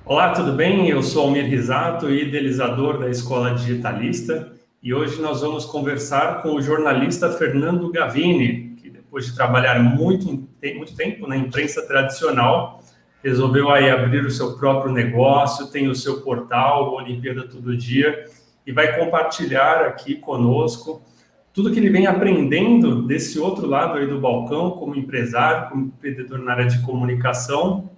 Olá, tudo bem? Eu sou Almir Risato, idealizador da Escola Digitalista, e hoje nós vamos conversar com o jornalista Fernando Gavini, que depois de trabalhar muito tempo na imprensa tradicional, resolveu aí abrir o seu próprio negócio, tem o seu portal, o Olimpíada Todo Dia, e vai compartilhar aqui conosco tudo que ele vem aprendendo desse outro lado aí do balcão, como empresário, como empreendedor na área de comunicação,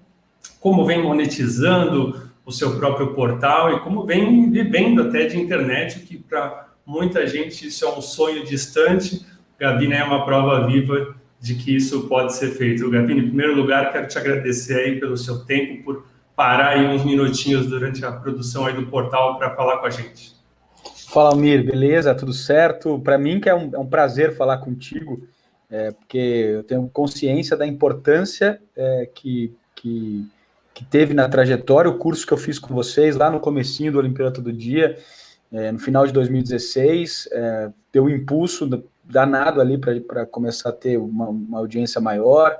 como vem monetizando o seu próprio portal e como vem vivendo até de internet, que para muita gente isso é um sonho distante. Gavini é uma prova viva de que isso pode ser feito. Gavini, em primeiro lugar, quero te agradecer aí pelo seu tempo, por parar aí uns minutinhos durante a produção aí do portal para falar com a gente. Fala, Almir, beleza? Tudo certo? Para mim que é um prazer falar contigo, porque eu tenho consciência da importância que teve na trajetória o curso que eu fiz com vocês lá no comecinho do Olimpíada Todo Dia, no final de 2016, deu um impulso danado ali para começar a ter uma audiência maior,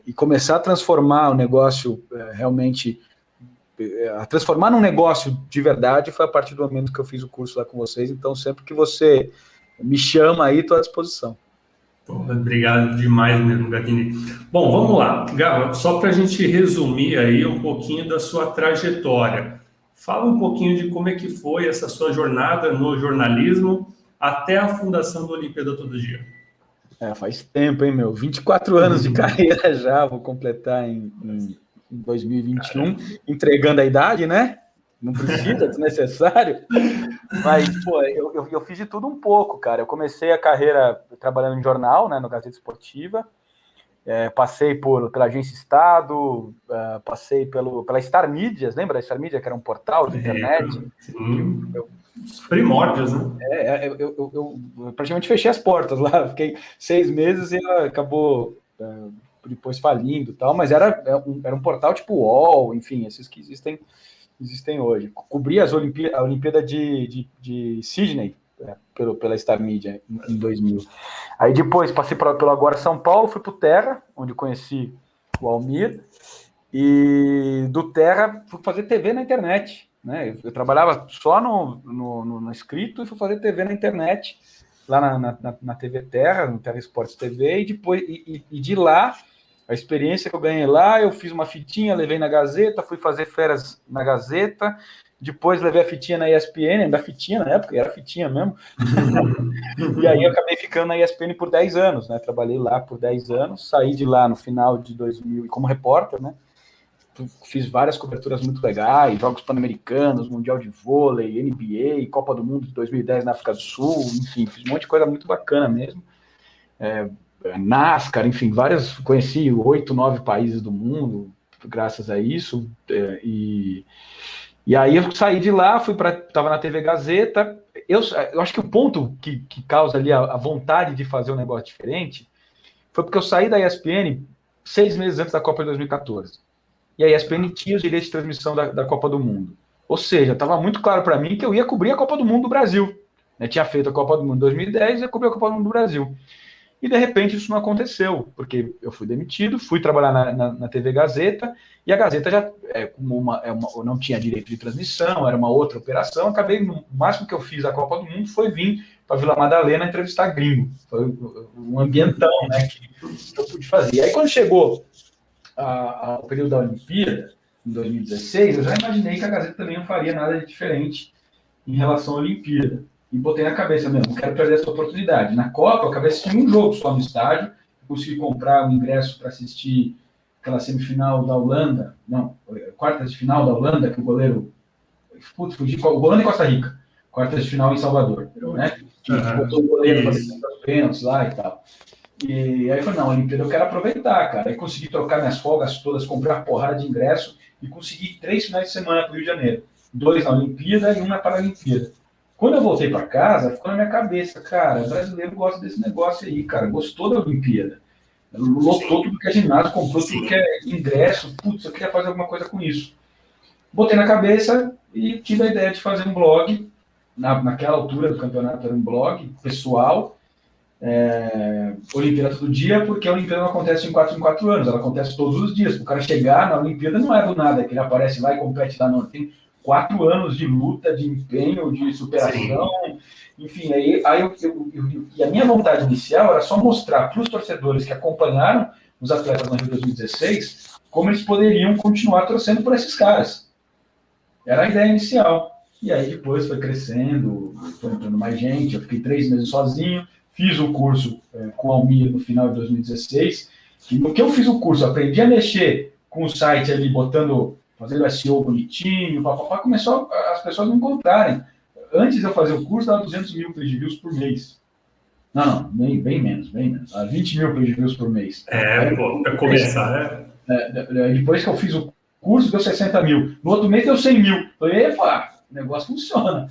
e começar a transformar o negócio realmente, a transformar num negócio de verdade foi a partir do momento que eu fiz o curso lá com vocês. Então, sempre que você me chama aí, estou à disposição. Obrigado demais mesmo, Gavini. Bom, vamos lá. Gava, só para a gente resumir aí um pouquinho da sua trajetória. Fala um pouquinho de como é que foi essa sua jornada no jornalismo até a fundação do Olimpíada Todo Dia. Faz tempo, hein, meu? 24 anos de carreira já, vou completar em 2021, entregando a idade, né? Não precisa, é desnecessário. Mas, pô, eu fiz de tudo um pouco, cara. Eu comecei a carreira trabalhando em jornal, né, no Gazeta Esportiva. Passei pela Agência Estado, passei pela Star Mídias, lembra da Star Mídia, que era um portal de internet? Sim. Os primórdios, né? Eu praticamente fechei as portas lá, fiquei 6 meses e acabou depois falindo e tal, mas era um portal tipo UOL, enfim, esses que existem hoje. Cobri a Olimpíada de Sydney, pela Star Media em 2000. Aí depois passei pelo Agora São Paulo, fui para o Terra, onde conheci o Almir, e do Terra fui fazer TV na internet. Né? Eu trabalhava só no escrito e fui fazer TV na internet, lá na TV Terra, no Terra Esportes TV, e depois de lá, a experiência que eu ganhei lá, eu fiz uma fitinha, levei na Gazeta, fui fazer férias na Gazeta, depois levei a fitinha na ESPN, ainda fitinha na época, era fitinha mesmo, e aí eu acabei ficando na ESPN por 10 anos, né? Trabalhei lá por 10 anos, saí de lá no final de 2000 como repórter, né? Fiz várias coberturas muito legais, Jogos Pan-Americanos, Mundial de Vôlei, NBA, Copa do Mundo de 2010 na África do Sul, enfim, fiz um monte de coisa muito bacana mesmo. NASCAR, enfim, conheci 8, 9 países do mundo, graças a isso, e aí eu saí de lá, estava na TV Gazeta. Eu acho que o ponto que causa ali a vontade de fazer um negócio diferente foi porque eu saí da ESPN 6 meses antes da Copa de 2014. E a ESPN tinha os direitos de transmissão da Copa do Mundo. Ou seja, estava muito claro para mim que eu ia cobrir a Copa do Mundo do Brasil. Eu tinha feito a Copa do Mundo em 2010 e ia cobrir a Copa do Mundo do Brasil. E, de repente, isso não aconteceu, porque eu fui demitido, fui trabalhar na TV Gazeta, e a Gazeta já não tinha direito de transmissão, era uma outra operação. Acabei, no máximo que eu fiz a Copa do Mundo foi vir para Vila Madalena entrevistar gringo. Foi um ambientão, né, que eu pude fazer. E aí, quando chegou ao período da Olimpíada, em 2016, eu já imaginei que a Gazeta também não faria nada de diferente em relação à Olimpíada. E botei na cabeça mesmo, não quero perder essa oportunidade. Na Copa, eu acabei assistindo um jogo só no estádio, consegui comprar um ingresso para assistir aquela semifinal da Holanda, quartas de final da Holanda, que o goleiro... fugi, Holanda e Costa Rica, quartas de final em Salvador, né? Que botou o goleiro para fazer os pênaltis lá e tal. E aí eu falei, não, Olimpíada eu quero aproveitar, cara. Aí consegui trocar minhas folgas todas, comprar uma porrada de ingresso e consegui 3 finais de semana para o Rio de Janeiro. 2 na Olimpíada e 1 na Paralimpíada. Quando eu voltei para casa, ficou na minha cabeça, cara, o brasileiro gosta desse negócio aí, cara, gostou da Olimpíada. Lotou tudo que é ginásio, comprou tudo que é ingresso, putz, eu queria fazer alguma coisa com isso. Botei na cabeça e tive a ideia de fazer um blog, naquela altura do campeonato era um blog pessoal, Olimpíada todo dia, porque a Olimpíada não acontece em 4 anos, ela acontece todos os dias. O cara chegar na Olimpíada não é do nada, que ele aparece lá e compete lá, não. Tem 4 anos de luta, de empenho, de superação, sim. Enfim, e a minha vontade inicial era só mostrar para os torcedores que acompanharam os atletas no Rio 2016 como eles poderiam continuar torcendo por esses caras. Era a ideia inicial. E aí depois foi crescendo, foi entrando mais gente, eu fiquei 3 meses sozinho, fiz o curso com a Almir no final de 2016, e no que eu fiz o curso, aprendi a mexer com o site ali, fazendo SEO bonitinho, papapá, começou as pessoas me encontrarem. Antes de eu fazer o curso, dava 200 mil page views por mês. Não, bem menos. 20 mil page views por mês. Para começar, depois que eu fiz o curso, deu 60 mil. No outro mês, deu 100 mil. Falei, epa, o negócio funciona.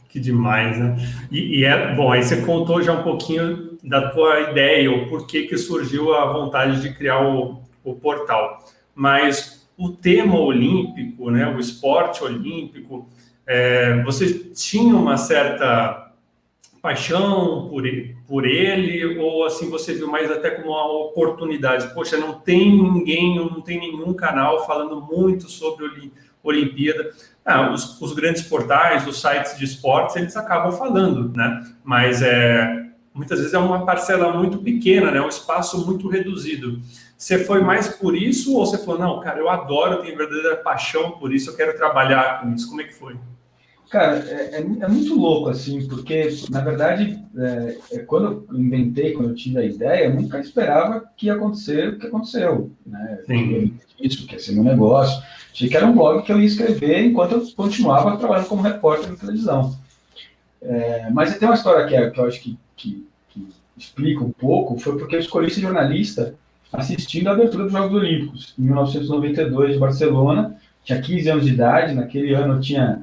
Que demais, né? Bom, aí você contou já um pouquinho da tua ideia, ou por que surgiu a vontade de criar o portal. Mas o tema olímpico, né, o esporte olímpico, você tinha uma certa paixão por ele, ou assim você viu mais até como uma oportunidade? Poxa, não tem nenhum canal falando muito sobre Olimpíada. Os grandes portais, os sites de esportes, eles acabam falando, né? Mas muitas vezes é uma parcela muito pequena, né? Um espaço muito reduzido. Você foi mais por isso, ou você falou, não, cara, eu adoro, eu tenho verdadeira paixão por isso, eu quero trabalhar com isso? Como é que foi? Cara, é muito louco, assim, porque, na verdade, quando eu tive a ideia, eu nunca esperava que ia acontecer o que aconteceu, né? Isso, que ia ser meu negócio. Achei que era um blog que eu ia escrever enquanto eu continuava trabalhando como repórter na televisão. Mas tem uma história que eu acho que explica um pouco, foi porque eu escolhi ser jornalista assistindo a abertura dos Jogos Olímpicos, em 1992, de Barcelona. Tinha 15 anos de idade, naquele ano eu tinha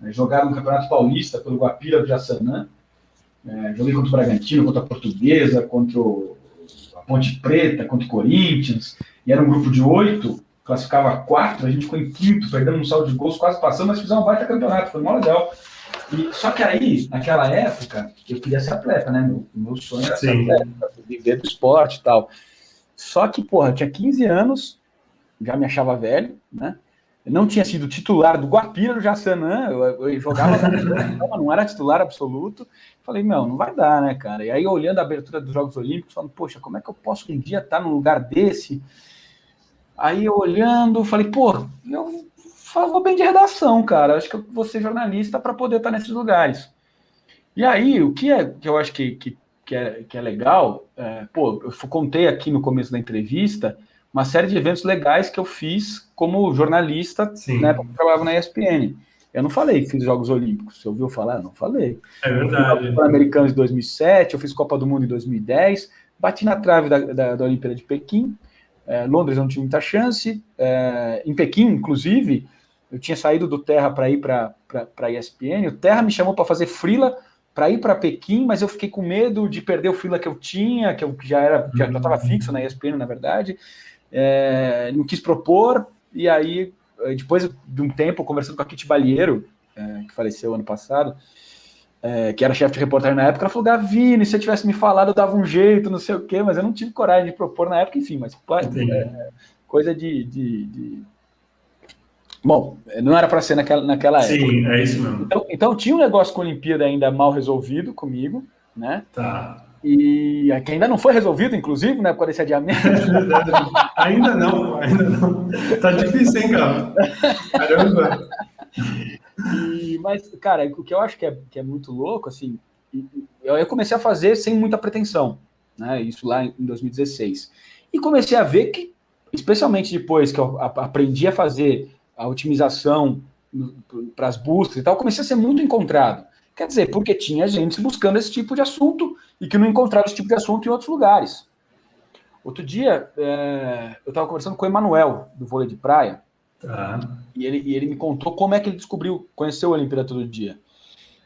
jogado no Campeonato Paulista pelo Guapira do Jaçanã, joguei contra o Bragantino, contra a Portuguesa, contra a Ponte Preta, contra o Corinthians, e era um grupo de 8, classificava 4, a gente ficou em quinto, perdendo um saldo de gols, quase passamos, mas fizemos um baita campeonato, foi mó legal. Só que aí, naquela época, eu queria ser atleta, né? Meu sonho era ser atleta, viver do esporte e tal. Só que, porra, eu tinha 15 anos, já me achava velho, né? Eu não tinha sido titular do Guapira do Jaçanã, eu jogava, não era titular absoluto. Falei, não vai dar, né, cara? E aí, olhando a abertura dos Jogos Olímpicos, falando, poxa, como é que eu posso um dia estar num lugar desse? Aí, eu olhando, falei, pô, eu vou bem de redação, cara. Acho que eu vou ser jornalista para poder estar nesses lugares. E aí, o que eu acho que é legal, eu contei aqui no começo da entrevista uma série de eventos legais que eu fiz como jornalista, né, porque eu trabalhava na ESPN. Eu não falei que fiz Jogos Olímpicos. Você ouviu falar? Não falei. É verdade. Eu fiz Pan-Americanos em 2007, eu fiz Copa do Mundo em 2010, bati na trave da Olimpíada de Pequim. Londres eu não tive muita chance. Em Pequim, inclusive, eu tinha saído do Terra para ir para a ESPN. O Terra me chamou para fazer freela para ir para Pequim, mas eu fiquei com medo de perder o freela que eu tinha, que eu já estava fixo na ESPN, na verdade. Não quis propor, e aí, depois de um tempo, conversando com a Kitty Balieiro, que faleceu ano passado, que era chefe de reportagem na época, ela falou, Gavini, se você tivesse me falado, eu dava um jeito, não sei o quê, mas eu não tive coragem de propor na época, enfim, mas coisa de... Bom, não era para ser naquela época. Sim, é isso mesmo. Então tinha um negócio com a Olimpíada ainda mal resolvido comigo, né? Tá. E que ainda não foi resolvido, inclusive, né, por causa desse adiamento. Ainda não. Tá difícil, hein, cara? Caramba! Mas, cara, o que eu acho que é muito louco, assim, eu comecei a fazer sem muita pretensão, né, isso lá em 2016. E comecei a ver que, especialmente depois que eu aprendi a fazer a otimização para as buscas e tal, comecei a ser muito encontrado. Quer dizer, porque tinha gente buscando esse tipo de assunto e que não encontrava esse tipo de assunto em outros lugares. Outro dia, eu estava conversando com o Emanuel, do vôlei de praia, e ele me contou como é que ele conheceu a Olimpíada Todo Dia.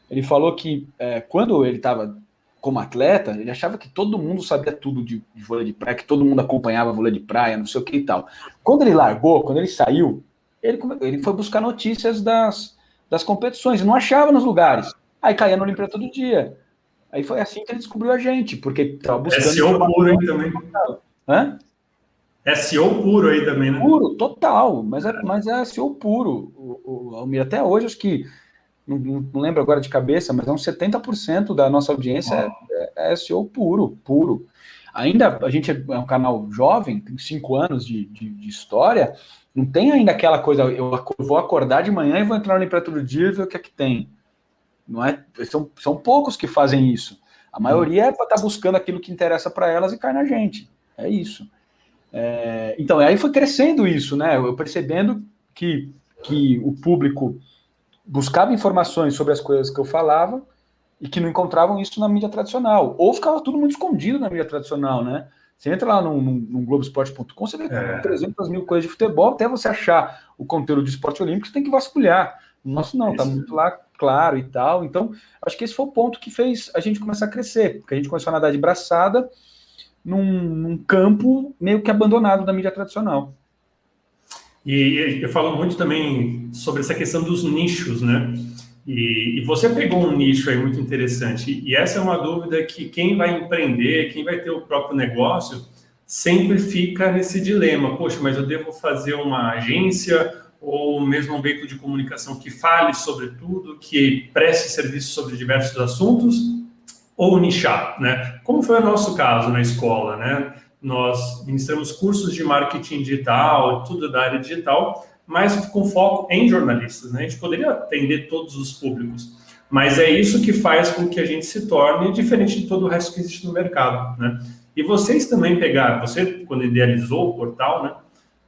Ele falou que quando ele estava como atleta, ele achava que todo mundo sabia tudo de vôlei de praia, que todo mundo acompanhava vôlei de praia, não sei o que e tal. Quando ele largou, quando ele saiu, ele foi buscar notícias das competições, e não achava nos lugares. Aí caía na Olimpíada Todo Dia. Aí foi assim que ele descobriu a gente, porque estava buscando... SEO puro aí também. Hã? SEO puro aí também, né? Puro, total, mas é SEO puro. Almir, até hoje, acho que, não lembro agora de cabeça, mas é uns 70% da nossa audiência é SEO puro, puro. Ainda, a gente é um canal jovem, tem 5 anos de história, não tem ainda aquela coisa, eu vou acordar de manhã e vou entrar no Imperator do Dia e ver o que é que tem. Não é, são poucos que fazem isso. A maioria é para estar buscando aquilo que interessa para elas e cai na gente. É isso. Então, aí foi crescendo isso, né? Eu percebendo que o público buscava informações sobre as coisas que eu falava e que não encontravam isso na mídia tradicional. Ou ficava tudo muito escondido na mídia tradicional, né? Você entra lá no Globoesporte.com, você vê 300 mil coisas de futebol, até você achar o conteúdo de esporte olímpico, você tem que vasculhar. O nosso não, tá muito lá claro e tal. Então, acho que esse foi o ponto que fez a gente começar a crescer, porque a gente começou a nadar de braçada num campo meio que abandonado da mídia tradicional. E eu falo muito também sobre essa questão dos nichos, né? E você pegou um nicho aí muito interessante. E essa é uma dúvida que quem vai empreender, quem vai ter o próprio negócio, sempre fica nesse dilema. Poxa, mas eu devo fazer uma agência ou mesmo um veículo de comunicação que fale sobre tudo, que preste serviço sobre diversos assuntos, ou nichar, né? Como foi o nosso caso na escola, né? Nós ministramos cursos de marketing digital, tudo da área digital, mas com foco em jornalistas, né? A gente poderia atender todos os públicos, mas é isso que faz com que a gente se torne diferente de todo o resto que existe no mercado, né? E vocês também pegaram, você quando idealizou o portal, né?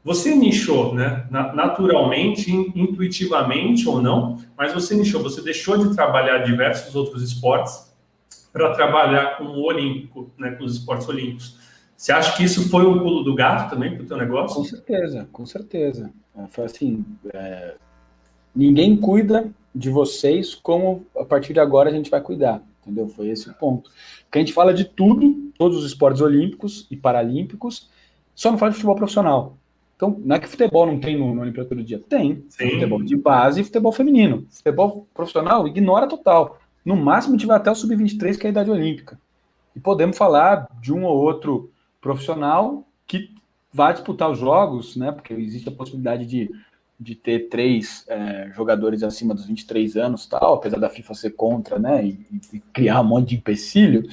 Você nichou, né? Naturalmente, intuitivamente ou não, mas você nichou, você deixou de trabalhar diversos outros esportes para trabalhar com o olímpico, né, com os esportes olímpicos. Você acha que isso foi um pulo do gato também para o teu negócio? Com certeza, com certeza. Foi assim, ninguém cuida de vocês como a partir de agora a gente vai cuidar, entendeu? Foi esse o ponto. Porque a gente fala de tudo, todos os esportes olímpicos e paralímpicos, só não fala de futebol profissional. Então, não é que futebol não tem no Olimpíada todo dia. Tem. Sim. Futebol de base e futebol feminino. Futebol profissional ignora total. No máximo, a gente vai até o sub-23, que é a idade olímpica. E podemos falar de um ou outro profissional que vai disputar os jogos, né? Porque existe a possibilidade de ter 3 jogadores acima dos 23 anos, tal, apesar da FIFA ser contra, né? E criar um monte de empecilho.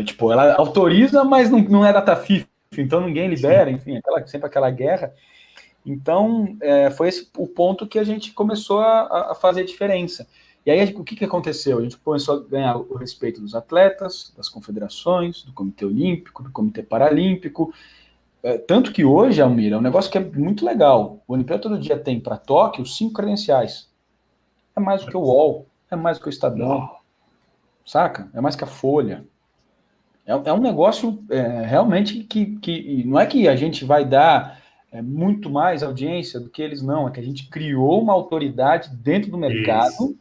Tipo, ela autoriza, mas não é data FIFA, então ninguém libera, enfim, sempre aquela guerra. Então, foi esse o ponto que a gente começou a fazer diferença. E aí, o que aconteceu? A gente começou a ganhar o respeito dos atletas, das confederações, do Comitê Olímpico, do Comitê Paralímpico. Tanto que hoje, Almir, é um negócio que é muito legal. O Olimpíada todo dia tem para Tóquio 5 credenciais. É mais do que o UOL, é mais do que o Estadão, saca? É mais que a Folha. É um negócio realmente que não é que a gente vai dar muito mais audiência do que eles, não. É que a gente criou uma autoridade dentro do mercado. Isso.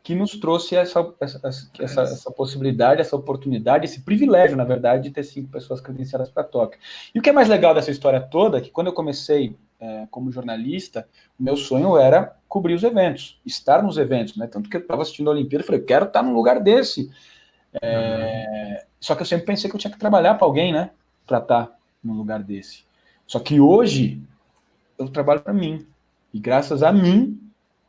Que nos trouxe essa possibilidade, essa oportunidade, esse privilégio, na verdade, de ter 5 pessoas credenciadas para Tóquio. E o que é mais legal dessa história toda é que quando eu comecei como jornalista, o meu sonho era cobrir os eventos, estar nos eventos, né? Tanto que eu estava assistindo a Olimpíada e falei, eu quero estar num lugar desse. Só que eu sempre pensei que eu tinha que trabalhar para alguém, né? Para estar num lugar desse. Só que hoje, eu trabalho para mim. E graças a mim,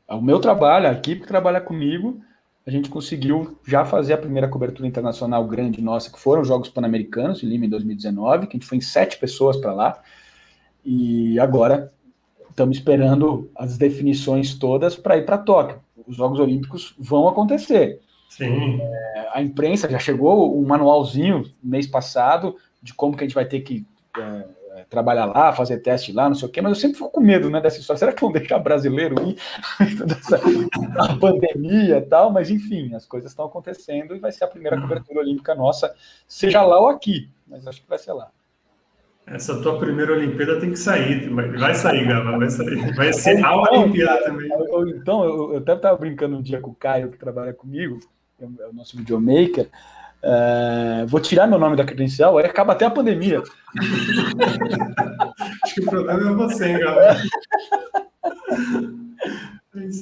o meu trabalho, a equipe que trabalha comigo, a gente conseguiu já fazer a primeira cobertura internacional grande nossa, que foram os Jogos Pan-Americanos, em Lima, em 2019, que a gente foi em 7 pessoas para lá, e agora estamos esperando as definições todas para ir para Tóquio. Os Jogos Olímpicos vão acontecer. Sim. A imprensa já chegou um manualzinho mês passado de como que a gente vai ter que trabalhar lá, fazer teste lá, não sei o quê, mas eu sempre fico com medo, né, dessa história. Será que vão deixar brasileiro ir dessa pandemia e tal? Mas, enfim, as coisas estão acontecendo e vai ser a primeira cobertura olímpica nossa, seja lá ou aqui, mas acho que vai ser lá. Essa tua primeira Olimpíada tem que sair, vai sair, Gava, vai sair. Vai ser a Olimpíada também. Então, eu até estava brincando um dia com o Caio, que trabalha comigo, é o nosso videomaker. Vou tirar meu nome da credencial, aí acaba até a pandemia. Acho que o problema é você, hein, Gava.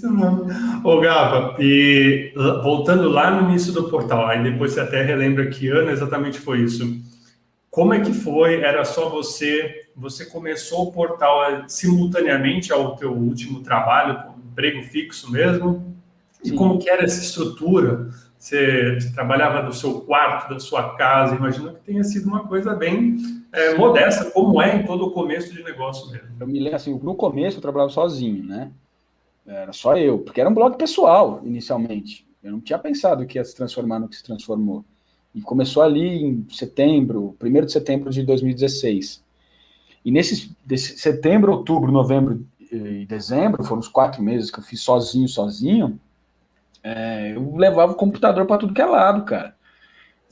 Isso mesmo. Ô, Gava, e voltando lá no início do portal, aí depois você até relembra que ano exatamente foi isso. Como é que foi? Era só você começou o portal simultaneamente ao teu último trabalho, com emprego fixo mesmo? E Sim. como que era essa estrutura? Você trabalhava do seu quarto, da sua casa? Imagino que tenha sido uma coisa bem modesta, como é em todo o começo de negócio mesmo. Eu me lembro, assim, no começo eu trabalhava sozinho, né? Era só eu, porque era um blog pessoal, inicialmente. Eu não tinha pensado que ia se transformar no que se transformou. E começou ali em setembro, 1º de setembro de 2016. E desse setembro, outubro, novembro e dezembro, foram os 4 meses que eu fiz sozinho, eu levava o computador para tudo que é lado, cara.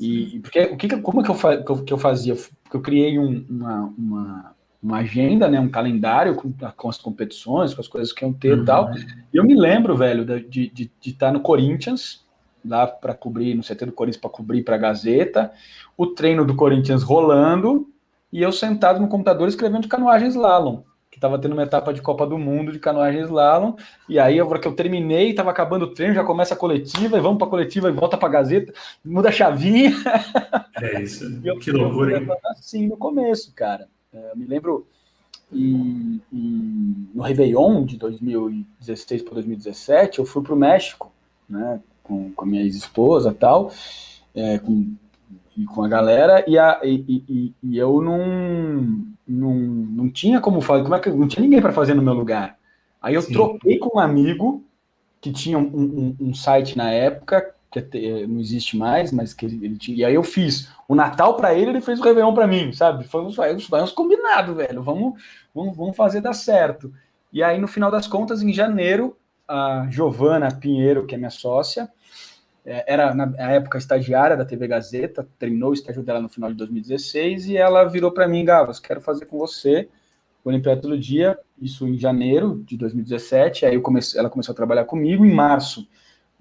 E porque, como é que eu fazia? Porque eu criei uma agenda, né, um calendário com as competições, com as coisas que iam ter e tal. E eu me lembro, velho, de estar no Corinthians, lá para cobrir, no CT do Corinthians, para cobrir para a Gazeta, o treino do Corinthians rolando, e eu sentado no computador escrevendo de canoagem slalom, que estava tendo uma etapa de Copa do Mundo de canoagem slalom, e aí, a hora que eu terminei, estava acabando o treino, já começa a coletiva, e vamos para a coletiva e volta para a Gazeta, muda a chavinha. É isso. Que Eu fui loucura, hein? levando assim no começo, cara. Eu me lembro no Réveillon de 2016 para 2017, eu fui para o México, né, com a minha ex-esposa e tal, com a galera, e eu não tinha como fazer, não tinha ninguém para fazer no meu lugar. Aí eu troquei com um amigo que tinha um site na época, que não existe mais, mas que ele tinha. E aí eu fiz o Natal para ele fez o Réveillon para mim, sabe? Foi uns combinados, velho. Vamos fazer dar certo. E aí, no final das contas, em janeiro, a Giovana Pinheiro, que é minha sócia, era na época estagiária da TV Gazeta, terminou o estágio dela no final de 2016, e ela virou para mim, Gavas, quero fazer com você o Olimpíada Todo Dia, isso em janeiro de 2017, aí ela começou a trabalhar comigo. Em março,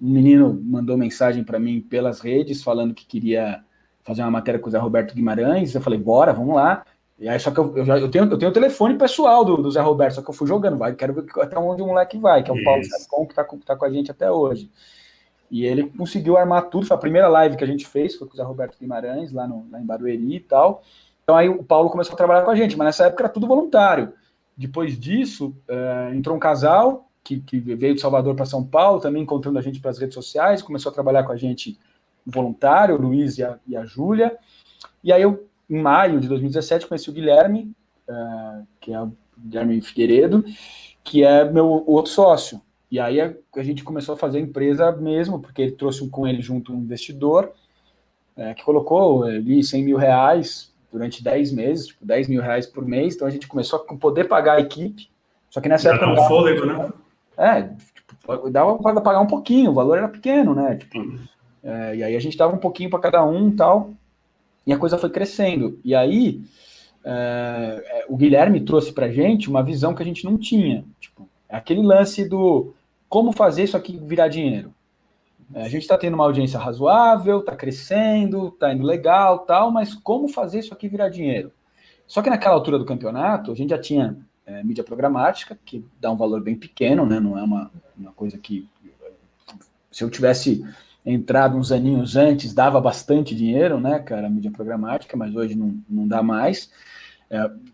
um menino mandou mensagem para mim pelas redes, falando que queria fazer uma matéria com o Zé Roberto Guimarães. Eu falei, bora, vamos lá. E aí, só que eu tenho o telefone pessoal do Zé Roberto, só que eu fui jogando, quero ver até onde o moleque vai, que é o Paulo Chacon, que tá com a gente até hoje. E ele conseguiu armar tudo, foi a primeira live que a gente fez, foi com o Zé Roberto Guimarães, lá em Barueri e tal. Então aí o Paulo começou a trabalhar com a gente, mas nessa época era tudo voluntário. Depois disso, entrou um casal que veio de Salvador para São Paulo, também encontrando a gente pelas redes sociais, começou a trabalhar com a gente voluntário, o Luiz e a Júlia. E aí eu, em maio de 2017, conheci o Guilherme, que é o Guilherme Figueiredo, que é meu outro sócio. E aí a gente começou a fazer a empresa mesmo, porque ele trouxe com ele junto um investidor, que colocou ali 100 mil reais durante 10 meses, tipo, 10 mil reais por mês. Então a gente começou a poder pagar a equipe, só que nessa época... Dá um fôlego, né? Dava para pagar um pouquinho, o valor era pequeno, né? E aí a gente dava um pouquinho para cada um e tal, e a coisa foi crescendo. E aí o Guilherme trouxe para a gente uma visão que a gente não tinha, tipo, aquele lance do como fazer isso aqui virar dinheiro. A gente está tendo uma audiência razoável, está crescendo, está indo legal, tal, mas como fazer isso aqui virar dinheiro? Só que naquela altura do campeonato, a gente já tinha mídia programática, que dá um valor bem pequeno, né? Não é uma coisa que... Se eu tivesse entrado uns aninhos antes, dava bastante dinheiro, né, cara, a mídia programática, mas hoje não dá mais.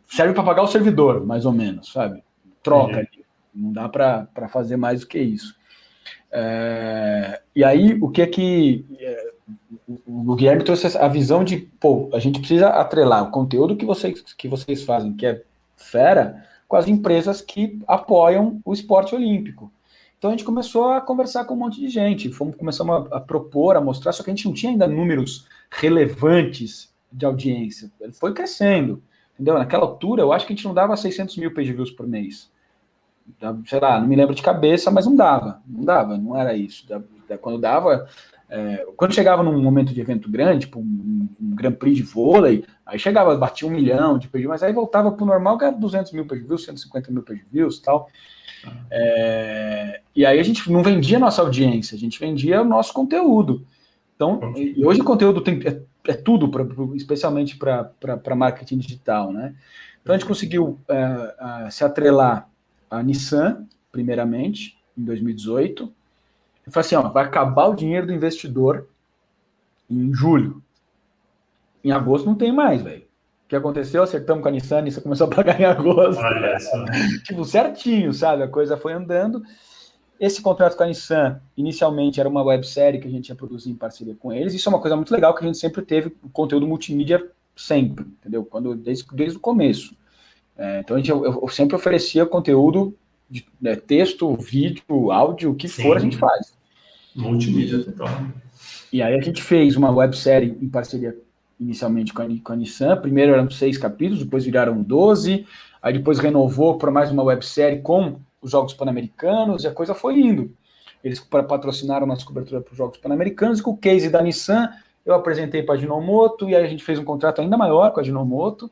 Serve para pagar o servidor, mais ou menos, sabe? Troca ali. Não dá para fazer mais do que isso. E aí, o Guilherme trouxe a visão de, pô, a gente precisa atrelar o conteúdo que vocês fazem, que é fera, com as empresas que apoiam o esporte olímpico. Então a gente começou a conversar com um monte de gente, começamos a propor, a mostrar, só que a gente não tinha ainda números relevantes de audiência. Ele foi crescendo, entendeu? Naquela altura, eu acho que a gente não dava 600 mil page views por mês. Sei lá, não me lembro de cabeça, mas não dava, não era isso. Quando dava, quando chegava num momento de evento grande, tipo um Grand Prix de vôlei, aí chegava, batia 1 milhão de page views, mas aí voltava pro normal, que era 200 mil page views, 150 mil page views e tal. E aí a gente não vendia nossa audiência, a gente vendia o nosso conteúdo. Então, e hoje o conteúdo é tudo, especialmente para marketing digital, né? Então a gente conseguiu se atrelar a Nissan, primeiramente, em 2018. Eu falei assim, ó, vai acabar o dinheiro do investidor em julho. Em agosto não tem mais, velho. O que aconteceu? Acertamos com a Nissan começou a pagar em agosto. Olha só. Tipo, certinho, sabe? A coisa foi andando. Esse contrato com a Nissan, inicialmente, era uma websérie que a gente ia produzir em parceria com eles. Isso é uma coisa muito legal, que a gente sempre teve conteúdo multimídia, sempre, entendeu? Desde o começo. Então, eu sempre oferecia conteúdo de texto, vídeo, áudio, o que for, a gente faz. Multimídia total. E aí a gente fez uma websérie em parceria inicialmente com a Nissan. Primeiro eram 6 capítulos, depois viraram 12, aí depois renovou para mais uma websérie com os Jogos Pan-Americanos, e a coisa foi indo. Eles patrocinaram nossa cobertura para os Jogos Pan-Americanos, e com o case da Nissan, eu apresentei para a Ajinomoto, e aí a gente fez um contrato ainda maior com a Ajinomoto,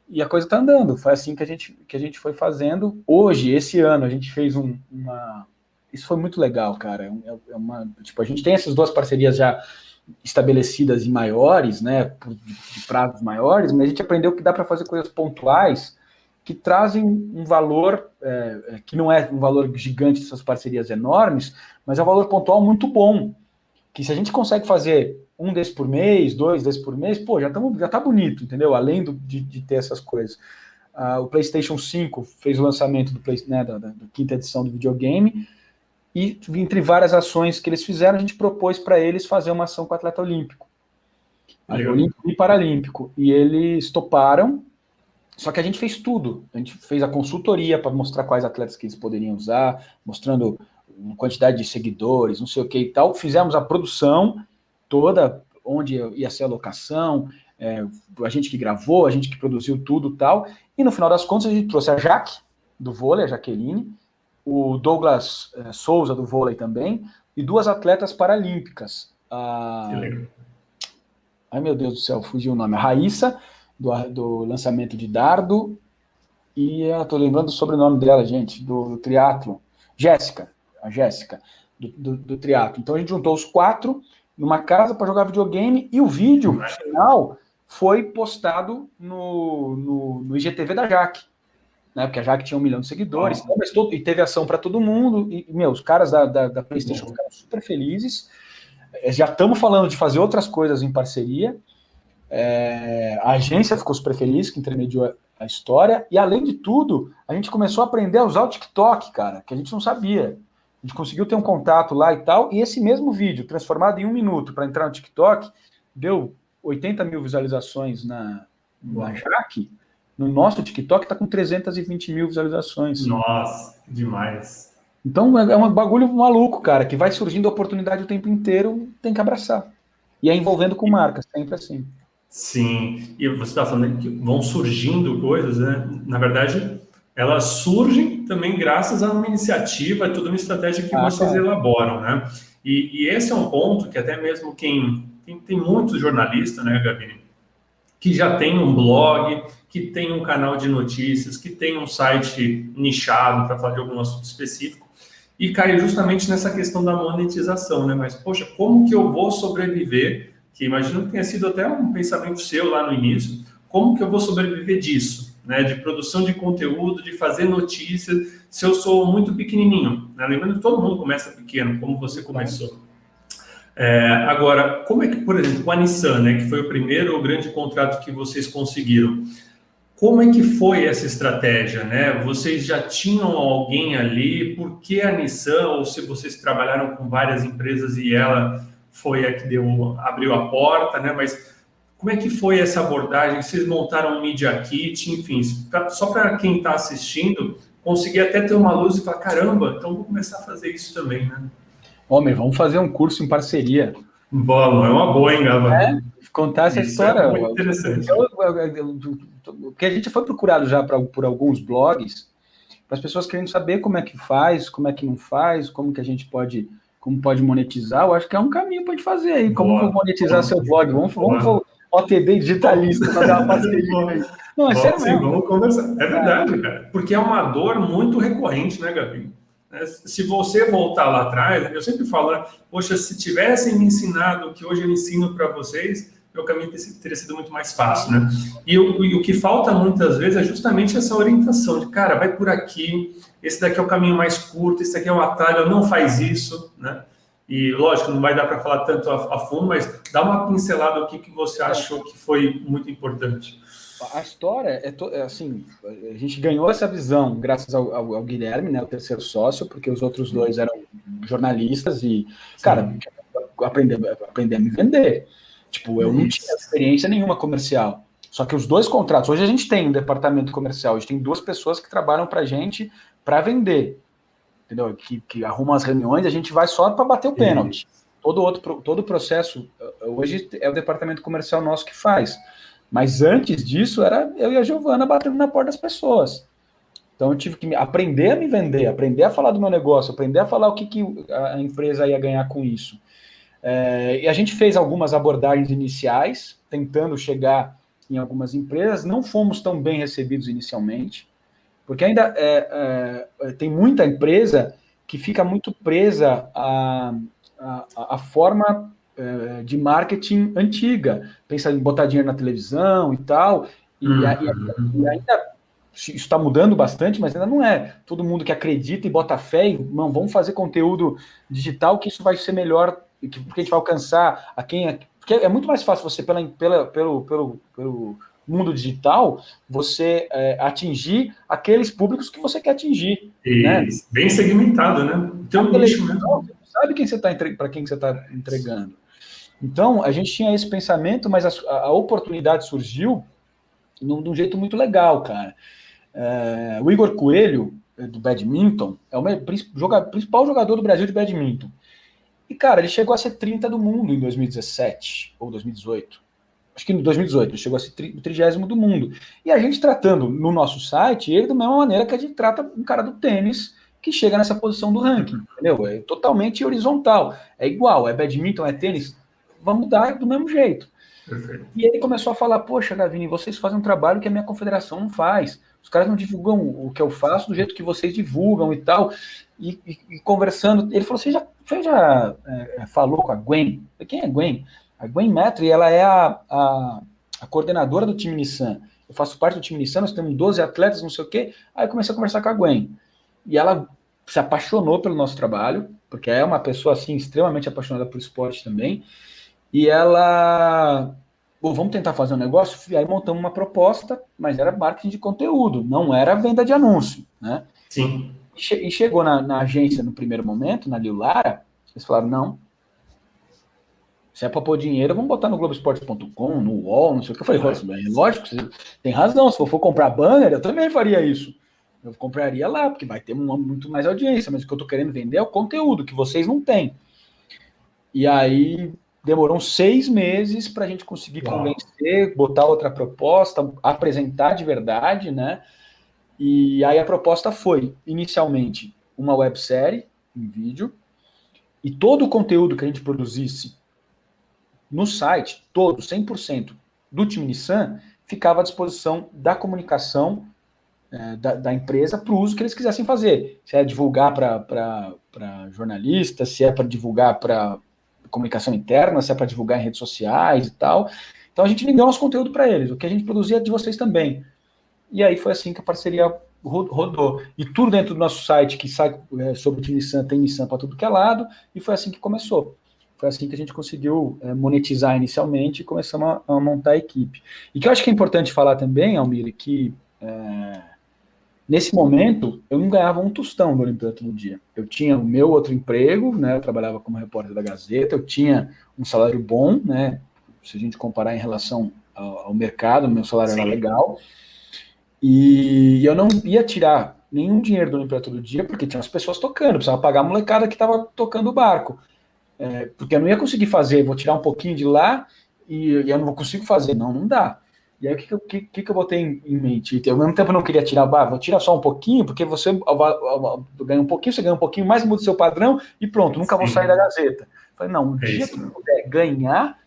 e a coisa está andando. Foi assim que a gente foi fazendo. Hoje, esse ano, a gente fez Isso foi muito legal, cara. Tipo, a gente tem essas 2 parcerias já estabelecidas e maiores, né, de prazos maiores, mas a gente aprendeu que dá para fazer coisas pontuais que trazem um valor, que não é um valor gigante dessas parcerias enormes, mas é um valor pontual muito bom, que se a gente consegue fazer um desses por mês, 2 desses por mês, pô, já tá bonito, entendeu? Além de ter essas coisas. O PlayStation 5 fez o lançamento da quinta edição do videogame, e entre várias ações que eles fizeram, a gente propôs para eles fazer uma ação com o atleta olímpico. Olímpico e paralímpico. E eles toparam, só que a gente fez tudo. A gente fez a consultoria para mostrar quais atletas que eles poderiam usar, mostrando quantidade de seguidores, não sei o que e tal. Fizemos a produção toda, onde ia ser a locação, a gente que gravou, a gente que produziu tudo e tal. E no final das contas, a gente trouxe a Jaque, do vôlei, a Jaqueline, o Douglas Souza, do vôlei também, e 2 atletas paralímpicas. Ai, meu Deus do céu, fugiu o nome. A Raíssa, do lançamento de dardo, e eu tô lembrando o sobrenome dela, gente, do triatlo. A Jéssica, do triatlo. Então a gente juntou os 4 numa casa para jogar videogame, e o vídeo final foi postado no IGTV da Jaque. Né, porque a Jaque tinha 1 milhão de seguidores, e teve ação para todo mundo, e, os caras da PlayStation ficaram super felizes. Já estamos falando de fazer outras coisas em parceria. A agência ficou super feliz, que intermediou a história, e além de tudo, a gente começou a aprender a usar o TikTok, cara, que a gente não sabia. A gente conseguiu ter um contato lá e tal, e esse mesmo vídeo, transformado em 1 minuto para entrar no TikTok, deu 80 mil visualizações na Jaque. No nosso TikTok está com 320 mil visualizações. Nossa, demais. Então é um bagulho maluco, cara, que vai surgindo oportunidade o tempo inteiro, tem que abraçar. E é envolvendo com marcas, sempre assim. Sim, e você está falando que vão surgindo coisas, né? Na verdade, elas surgem também graças a uma iniciativa, toda uma estratégia que vocês elaboram, né? E esse é um ponto que até mesmo quem tem muitos jornalistas, né, Gabi, que já tem um blog, que tem um canal de notícias, que tem um site nichado para falar de algum assunto específico, e cai justamente nessa questão da monetização, né? Mas, poxa, como que eu vou sobreviver? Que imagino que tenha sido até um pensamento seu lá no início, como que eu vou sobreviver disso? Né? De produção de conteúdo, de fazer notícias, se eu sou muito pequenininho. Né? Lembrando que todo mundo começa pequeno, como você começou. Agora, como é que, por exemplo, com a Nissan, né, que foi o primeiro grande contrato que vocês conseguiram, como é que foi essa estratégia, né? Vocês já tinham alguém ali? Por que a Nissan? Ou se vocês trabalharam com várias empresas e ela foi a que abriu a porta, né? Mas como é que foi essa abordagem? Vocês montaram um Media Kit, enfim, só para quem está assistindo conseguir até ter uma luz e falar, caramba, então vou começar a fazer isso também, né? Homem, vamos fazer um curso em parceria. Bom, é uma boa, hein, Gava? Contar essa história. É muito interessante. Porque a gente foi procurado já por alguns blogs, para as pessoas querendo saber como é que faz, como é que não faz, como que a gente pode monetizar. Eu acho que é um caminho para a gente fazer aí. Como vou monetizar seu blog? Vamos OTB digitalista, fazer uma parceria. Não, é sério mesmo. Vamos conversar. É verdade, cara. Porque é uma dor muito recorrente, né, Gabi? Se você voltar lá atrás, eu sempre falo, né, poxa, se tivessem me ensinado o que hoje eu ensino para vocês, meu caminho teria sido muito mais fácil, né? E o que falta muitas vezes é justamente essa orientação de, cara, vai por aqui, esse daqui é o caminho mais curto, esse daqui é o atalho, não faz isso, né? E, lógico, não vai dar para falar tanto a fundo, mas dá uma pincelada o que você achou que foi muito importante. A história é assim, a gente ganhou essa visão graças ao Guilherme, né, o terceiro sócio, porque os outros dois eram jornalistas e, cara, aprender a me vender. Tipo, eu não tinha experiência nenhuma comercial. Só que os dois contratos, hoje a gente tem um departamento comercial, a gente tem 2 pessoas que trabalham pra gente para vender, entendeu? Que arrumam as reuniões, a gente vai só para bater o pênalti. Todo o processo, hoje é o departamento comercial nosso que faz. Mas antes disso, era eu e a Giovana batendo na porta das pessoas. Então, eu tive que aprender a me vender, aprender a falar do meu negócio, aprender a falar o que a empresa ia ganhar com isso. E a gente fez algumas abordagens iniciais, tentando chegar em algumas empresas. Não fomos tão bem recebidos inicialmente, porque ainda tem muita empresa que fica muito presa à forma de marketing antiga, pensa em botar dinheiro na televisão e tal, e ainda isso está mudando bastante, mas ainda não é todo mundo que acredita e bota fé e, não, vamos fazer conteúdo digital que isso vai ser melhor, porque a gente vai alcançar a quem... Porque é muito mais fácil você, pelo mundo digital, você atingir aqueles públicos que você quer atingir. Né? Bem segmentado, né? Tem um nicho, né? Você sabe quem você para quem você está entregando. Então, a gente tinha esse pensamento, mas a oportunidade surgiu de um jeito muito legal, cara. O Igor Coelho, do badminton, é o principal jogador do Brasil de badminton. E, cara, ele chegou a ser 30 do mundo em 2017, ou 2018. Acho que em 2018, ele chegou a ser 30º do mundo. E a gente tratando no nosso site, ele da mesma maneira que a gente trata um cara do tênis que chega nessa posição do ranking, entendeu? É totalmente horizontal. É igual, é badminton, é tênis, vamos dar do mesmo jeito. Perfeito. E ele começou a falar, poxa, Gavini, vocês fazem um trabalho que a minha confederação não faz. Os caras não divulgam o que eu faço do jeito que vocês divulgam e tal. E conversando, ele falou, você já falou com a Gwen? Quem é a Gwen? A Gwen Metri, ela é a coordenadora do time Nissan. Eu faço parte do time Nissan, nós temos 12 atletas, não sei o quê. Aí eu comecei a conversar com a Gwen. E ela se apaixonou pelo nosso trabalho, porque é uma pessoa, assim, extremamente apaixonada por esporte também. E ela... vamos tentar fazer um negócio? E aí montamos uma proposta, mas era marketing de conteúdo, não era venda de anúncio, né? Sim. E chegou na agência no primeiro momento, na Lilara, eles falaram, não, se é para pôr dinheiro, vamos botar no Globoesporte.com, no UOL, não sei o que. Eu falei, lógico, você tem razão, se eu for comprar banner, eu também faria isso. Eu compraria lá, porque vai ter muito mais audiência, mas o que eu estou querendo vender é o conteúdo, que vocês não têm. E aí demorou 6 meses para a gente conseguir convencer, botar outra proposta, apresentar de verdade, né? E aí a proposta foi, inicialmente, uma websérie em vídeo, e todo o conteúdo que a gente produzisse no site, todo, 100% do time Nissan, ficava à disposição da comunicação da empresa para o uso que eles quisessem fazer. Se é divulgar para jornalistas, se é para divulgar para comunicação interna, se é para divulgar em redes sociais e tal. Então a gente vendeu nosso conteúdo para eles, o que a gente produzia é de vocês também. E aí foi assim que a parceria rodou. E tudo dentro do nosso site que sai sobre o time Nissan, tem Nissan para tudo que é lado, e foi assim que começou. Foi assim que a gente conseguiu monetizar inicialmente e começamos a montar a equipe. E que eu acho que é importante falar também, Almir, que nesse momento eu não ganhava um tostão do Olimpíada Todo Dia. Eu tinha o meu outro emprego, né? Eu trabalhava como repórter da Gazeta, eu tinha um salário bom, né? Se a gente comparar em relação ao mercado, meu salário era legal. E eu não ia tirar nenhum dinheiro do Olimpíada Todo Dia, porque tinha as pessoas tocando, precisava pagar a molecada que estava tocando o barco. Porque eu não ia conseguir fazer, vou tirar um pouquinho de lá e eu não consigo fazer. Não dá. E aí o que eu botei em mente? Ao mesmo tempo eu não queria tirar, vou tirar só um pouquinho, porque você ganha um pouquinho, você ganha um pouquinho mais, muda o seu padrão e pronto, nunca vou sair da Gazeta. Falei, não, um dia que eu puder ganhar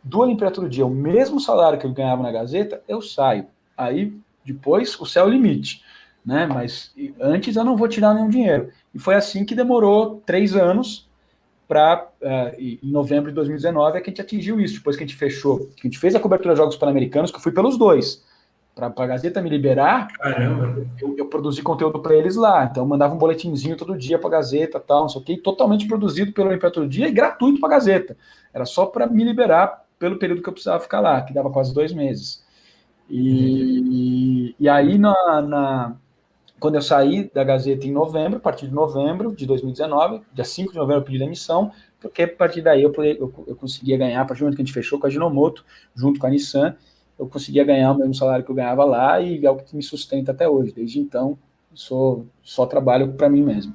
do Olimpíada Todo Dia o mesmo salário que eu ganhava na Gazeta, eu saio. Aí depois o céu é o limite, né? Mas antes eu não vou tirar nenhum dinheiro. E foi assim que demorou 3 anos. para em novembro de 2019 é que a gente atingiu isso, depois que a gente fechou, que a gente fez a cobertura de Jogos Pan-Americanos, que eu fui pelos dois, para a Gazeta me liberar. Caramba. Eu produzi conteúdo para eles lá, então eu mandava um boletinzinho todo dia para a Gazeta, tal, não sei o quê, totalmente produzido pelo Olimpíada Todo Dia e gratuito para a Gazeta. Era só para me liberar pelo período que eu precisava ficar lá, que dava quase 2 meses. E aí, quando eu saí da Gazeta em novembro, a partir de novembro de 2019, dia 5 de novembro eu pedi demissão, porque a partir daí eu conseguia ganhar, a partir do momento que a gente fechou com a Ginomoto, junto com a Nissan, eu conseguia ganhar o mesmo salário que eu ganhava lá e é o que me sustenta até hoje. Desde então, só trabalho para mim mesmo.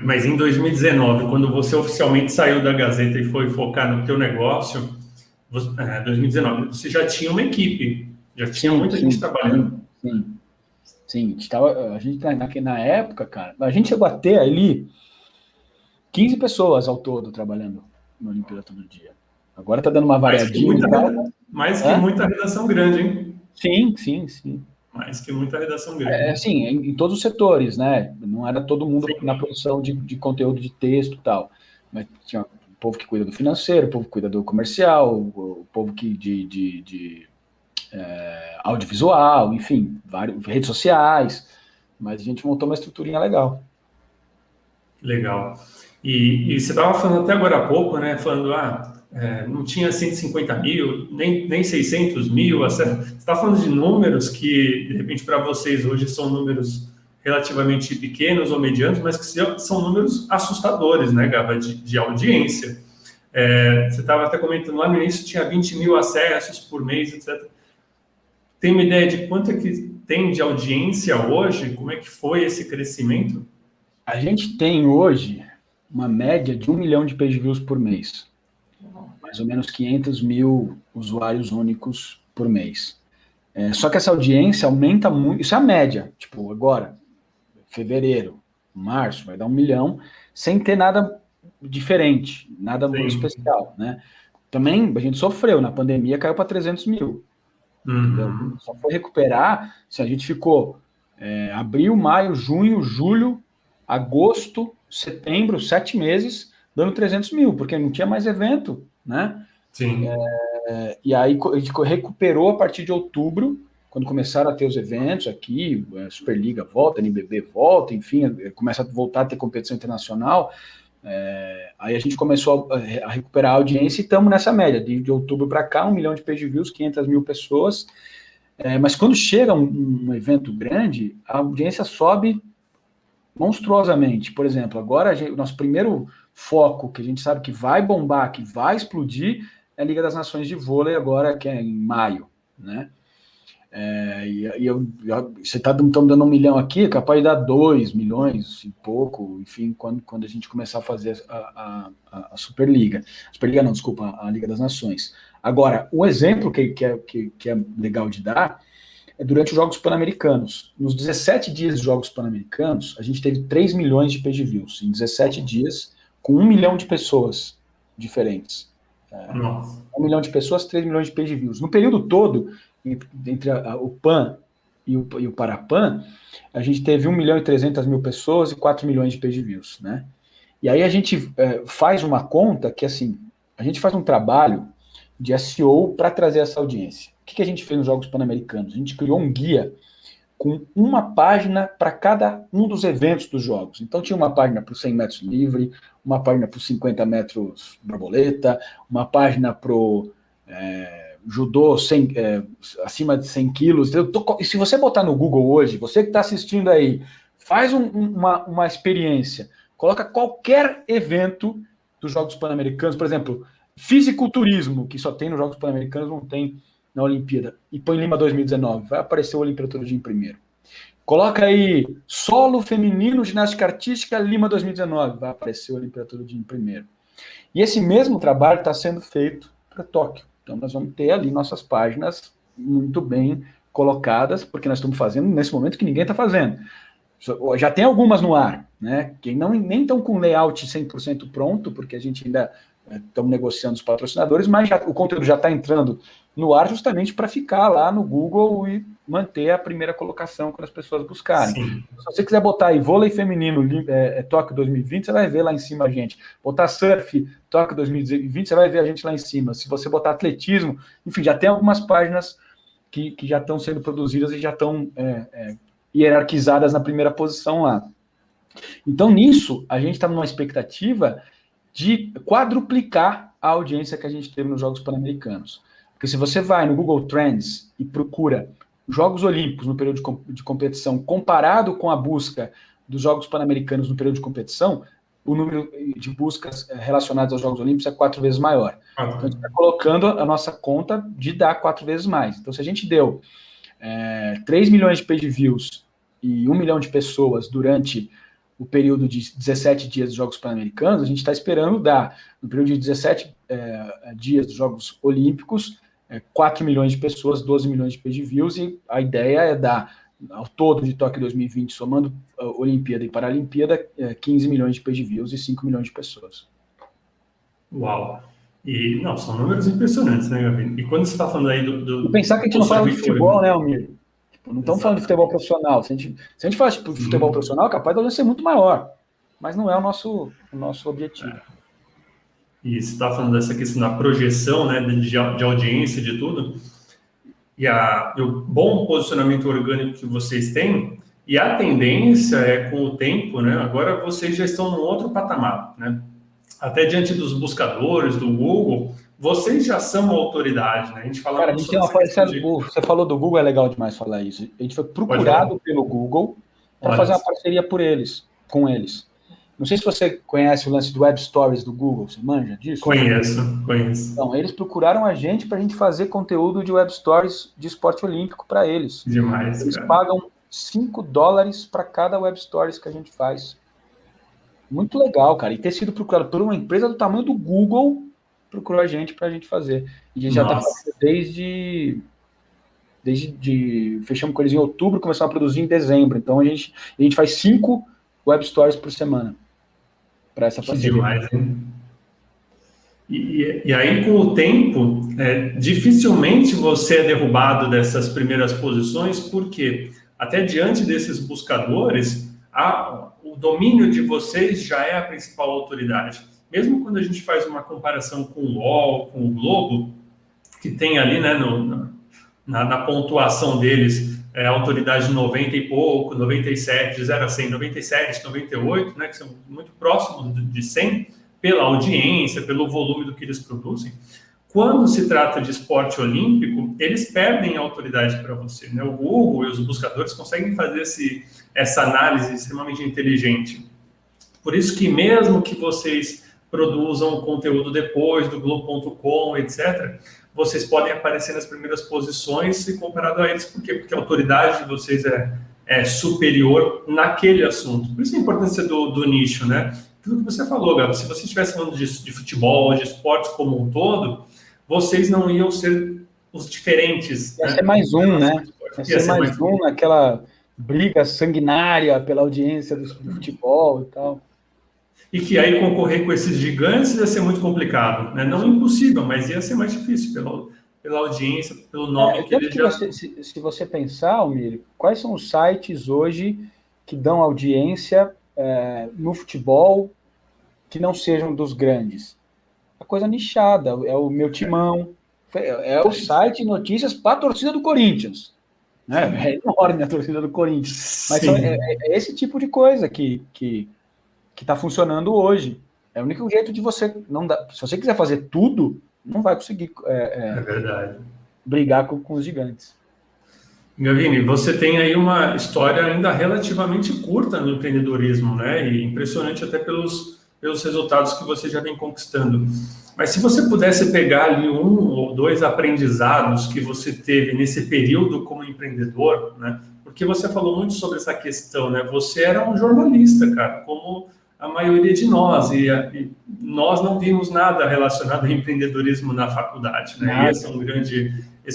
Mas em 2019, quando você oficialmente saiu da Gazeta e foi focar no teu negócio, 2019, você já tinha uma equipe, já tinha muita gente trabalhando. Sim, a gente na época, cara, a gente chegou a ter ali 15 pessoas ao todo trabalhando no Olimpíada Todo Dia. Agora tá dando uma variadinha. Mais que muita redação grande, hein? Sim. Mais que muita redação grande. Sim, em todos os setores, né? Não era todo mundo na produção de conteúdo de texto e tal. Mas tinha o povo que cuida do financeiro, o povo que cuida do comercial, o povo que de audiovisual, enfim, redes sociais. Mas a gente montou uma estruturinha legal. Legal. E você estava falando até agora há pouco, né? Falando, não tinha 150 mil, nem 600 mil. Você está falando de números que, de repente, para vocês hoje são números relativamente pequenos ou medianos, mas que são números assustadores, né, Gaba, de audiência. Você estava até comentando lá no início, tinha 20 mil acessos por mês, etc. Tem uma ideia de quanto é que tem de audiência hoje? Como é que foi esse crescimento? A gente tem hoje uma média de 1 milhão de page views por mês. Mais ou menos 500 mil usuários únicos por mês. Só que essa audiência aumenta muito, isso é a média. Tipo, agora, fevereiro, março, vai dar 1 milhão, sem ter nada diferente, nada muito especial, né? Também a gente sofreu, na pandemia caiu para 300 mil. Então, só foi recuperar, se a gente ficou abril, maio, junho, julho, agosto, setembro, 7 meses, dando 300 mil, porque não tinha mais evento, né? Sim. E aí a gente recuperou a partir de outubro, quando começaram a ter os eventos aqui, a Superliga volta, a NBB volta, enfim, começa a voltar a ter competição internacional, aí a gente começou a recuperar a audiência e estamos nessa média, de outubro para cá, 1 milhão de page views, 500 mil pessoas, mas quando chega um evento grande, a audiência sobe monstruosamente. Por exemplo, agora o nosso primeiro foco, que a gente sabe que vai bombar, que vai explodir, é a Liga das Nações de Vôlei agora, que é em maio, né? Você está dando 1 milhão aqui, é capaz de dar 2 milhões e pouco, enfim, quando a gente começar a fazer a Superliga. Superliga não, desculpa, a Liga das Nações. Agora, o exemplo que é legal de dar é durante os Jogos Pan-Americanos. Nos 17 dias de Jogos Pan-Americanos, a gente teve 3 milhões de page views, em 17 dias, com 1 milhão de pessoas diferentes. 1 milhão de pessoas, 3 milhões de page views. No período todo, entre o PAN e o Parapan, a gente teve 1 milhão e 300 mil pessoas e 4 milhões de page views, né? E aí a gente faz uma conta que, assim, a gente faz um trabalho de SEO para trazer essa audiência. O que a gente fez nos Jogos Pan-Americanos? A gente criou um guia com uma página para cada um dos eventos dos Jogos. Então tinha uma página para o 100 metros livre, uma página para os 50 metros borboleta, uma página para o judô acima de 100 quilos. E se você botar no Google hoje, você que está assistindo aí, faz uma experiência, coloca qualquer evento dos Jogos Pan-Americanos, por exemplo, fisiculturismo, que só tem nos Jogos Pan-Americanos, não tem na Olimpíada, e põe Lima 2019, vai aparecer o Olimpíada Todo Dia em primeiro. Coloca aí solo feminino, ginástica artística, Lima 2019, vai aparecer o Olimpíada Todo Dia em primeiro. E esse mesmo trabalho está sendo feito para Tóquio. Então nós vamos ter ali nossas páginas muito bem colocadas, porque nós estamos fazendo nesse momento que ninguém está fazendo. Já tem algumas no ar, né? Que nem estão com layout 100% pronto, porque a gente ainda estamos negociando os patrocinadores, mas o conteúdo já está entrando no ar justamente para ficar lá no Google e manter a primeira colocação quando as pessoas buscarem. Sim. Se você quiser botar aí vôlei feminino Tóquio 2020, você vai ver lá em cima a gente. Botar surf Tóquio 2020, você vai ver a gente lá em cima. Se você botar atletismo, enfim, já tem algumas páginas que já estão sendo produzidas e já estão hierarquizadas na primeira posição lá. Então, nisso, a gente está numa expectativa de quadruplicar a audiência que a gente teve nos Jogos Pan-Americanos. Porque se você vai no Google Trends e procura Jogos Olímpicos no período de competição comparado com a busca dos Jogos Pan-Americanos no período de competição, o número de buscas relacionadas aos Jogos Olímpicos é 4 vezes maior. Então, a gente está colocando a nossa conta de dar 4 vezes mais. Então, se a gente deu 3 milhões de page views e 1 milhão de pessoas durante o período de 17 dias dos Jogos Pan-Americanos, a gente está esperando dar, no período de 17 dias dos Jogos Olímpicos, 4 milhões de pessoas, 12 milhões de page views, e a ideia é dar, ao todo de Tóquio 2020, somando Olimpíada e Paralimpíada, 15 milhões de page views e 5 milhões de pessoas. Uau! E, não, são números impressionantes, né, Gabi? E quando você está falando aí do pensar que a gente não fala de futebol, né, Almir? Não estamos falando de futebol profissional. Se a gente fala de futebol profissional, capaz de audiência ser muito maior. Mas não é o nosso objetivo. E você está falando dessa questão da projeção, né, de audiência, de tudo. E o bom posicionamento orgânico que vocês têm, e a tendência é, com o tempo, né, agora vocês já estão num outro patamar, né? Até diante dos buscadores, do Google, vocês já são uma autoridade, né? A gente fala. Cara, a gente tem uma parceria. Você falou do Google, é legal demais falar isso. A gente foi procurado pelo Google para fazer uma parceria com eles. Não sei se você conhece o lance do Web Stories do Google, você manja disso? Conheço. Então, eles procuraram a gente para a gente fazer conteúdo de Web Stories de esporte olímpico para eles. Demais, eles pagam $5 para cada Web Stories que a gente faz. Muito legal, cara. E ter sido procurado por uma empresa do tamanho do Google procurou a gente para a gente fazer. E a gente já está fazendo desde fechamos com eles em outubro, começamos a produzir em dezembro. Então a gente faz 5 Web Stories por semana para essa parceria. Demais, hein? E aí, com o tempo, dificilmente você é derrubado dessas primeiras posições, porque até diante desses buscadores, o domínio de vocês já é a principal autoridade. Mesmo quando a gente faz uma comparação com o UOL, com o Globo, que tem ali, né, na pontuação deles, a autoridade 90 e pouco, 97, de 0 a 100, 97, 98, né, que são muito próximos de 100, pela audiência, pelo volume do que eles produzem. Quando se trata de esporte olímpico, eles perdem a autoridade para você, né? O Google e os buscadores conseguem fazer essa análise extremamente inteligente. Por isso que mesmo que vocês produzam conteúdo depois do Globo.com, etc., vocês podem aparecer nas primeiras posições se comparado a eles. Por quê? Porque a autoridade de vocês é superior naquele assunto. Por isso a importância do nicho, né? Tudo que você falou, Gabi, se você estivesse falando de futebol, de esportes como um todo, vocês não iam ser os diferentes. Ia ser mais um, né? Ia ser mais um naquela briga sanguinária pela audiência do futebol e tal. E que aí concorrer com esses gigantes ia ser muito complicado, né? Não impossível, mas ia ser mais difícil pela audiência, pelo nome que eles já... Se você pensar, Almir, quais são os sites hoje que dão audiência no futebol que não sejam dos grandes? A coisa nichada, é o Meu Timão, é o site de notícias para a torcida do Corinthians. Né? É enorme a torcida do Corinthians. Mas é esse tipo de coisa que está funcionando hoje. É o único jeito de você... se você quiser fazer tudo, não vai conseguir verdade. Brigar com os gigantes. Gavini, você tem aí uma história ainda relativamente curta no empreendedorismo, né? E impressionante até pelos resultados que você já vem conquistando. Mas se você pudesse pegar ali 1 ou 2 aprendizados que você teve nesse período como empreendedor, né? Porque você falou muito sobre essa questão, né? Você era um jornalista, cara, como a maioria de nós, e nós não vimos nada relacionado ao empreendedorismo na faculdade, né? Esse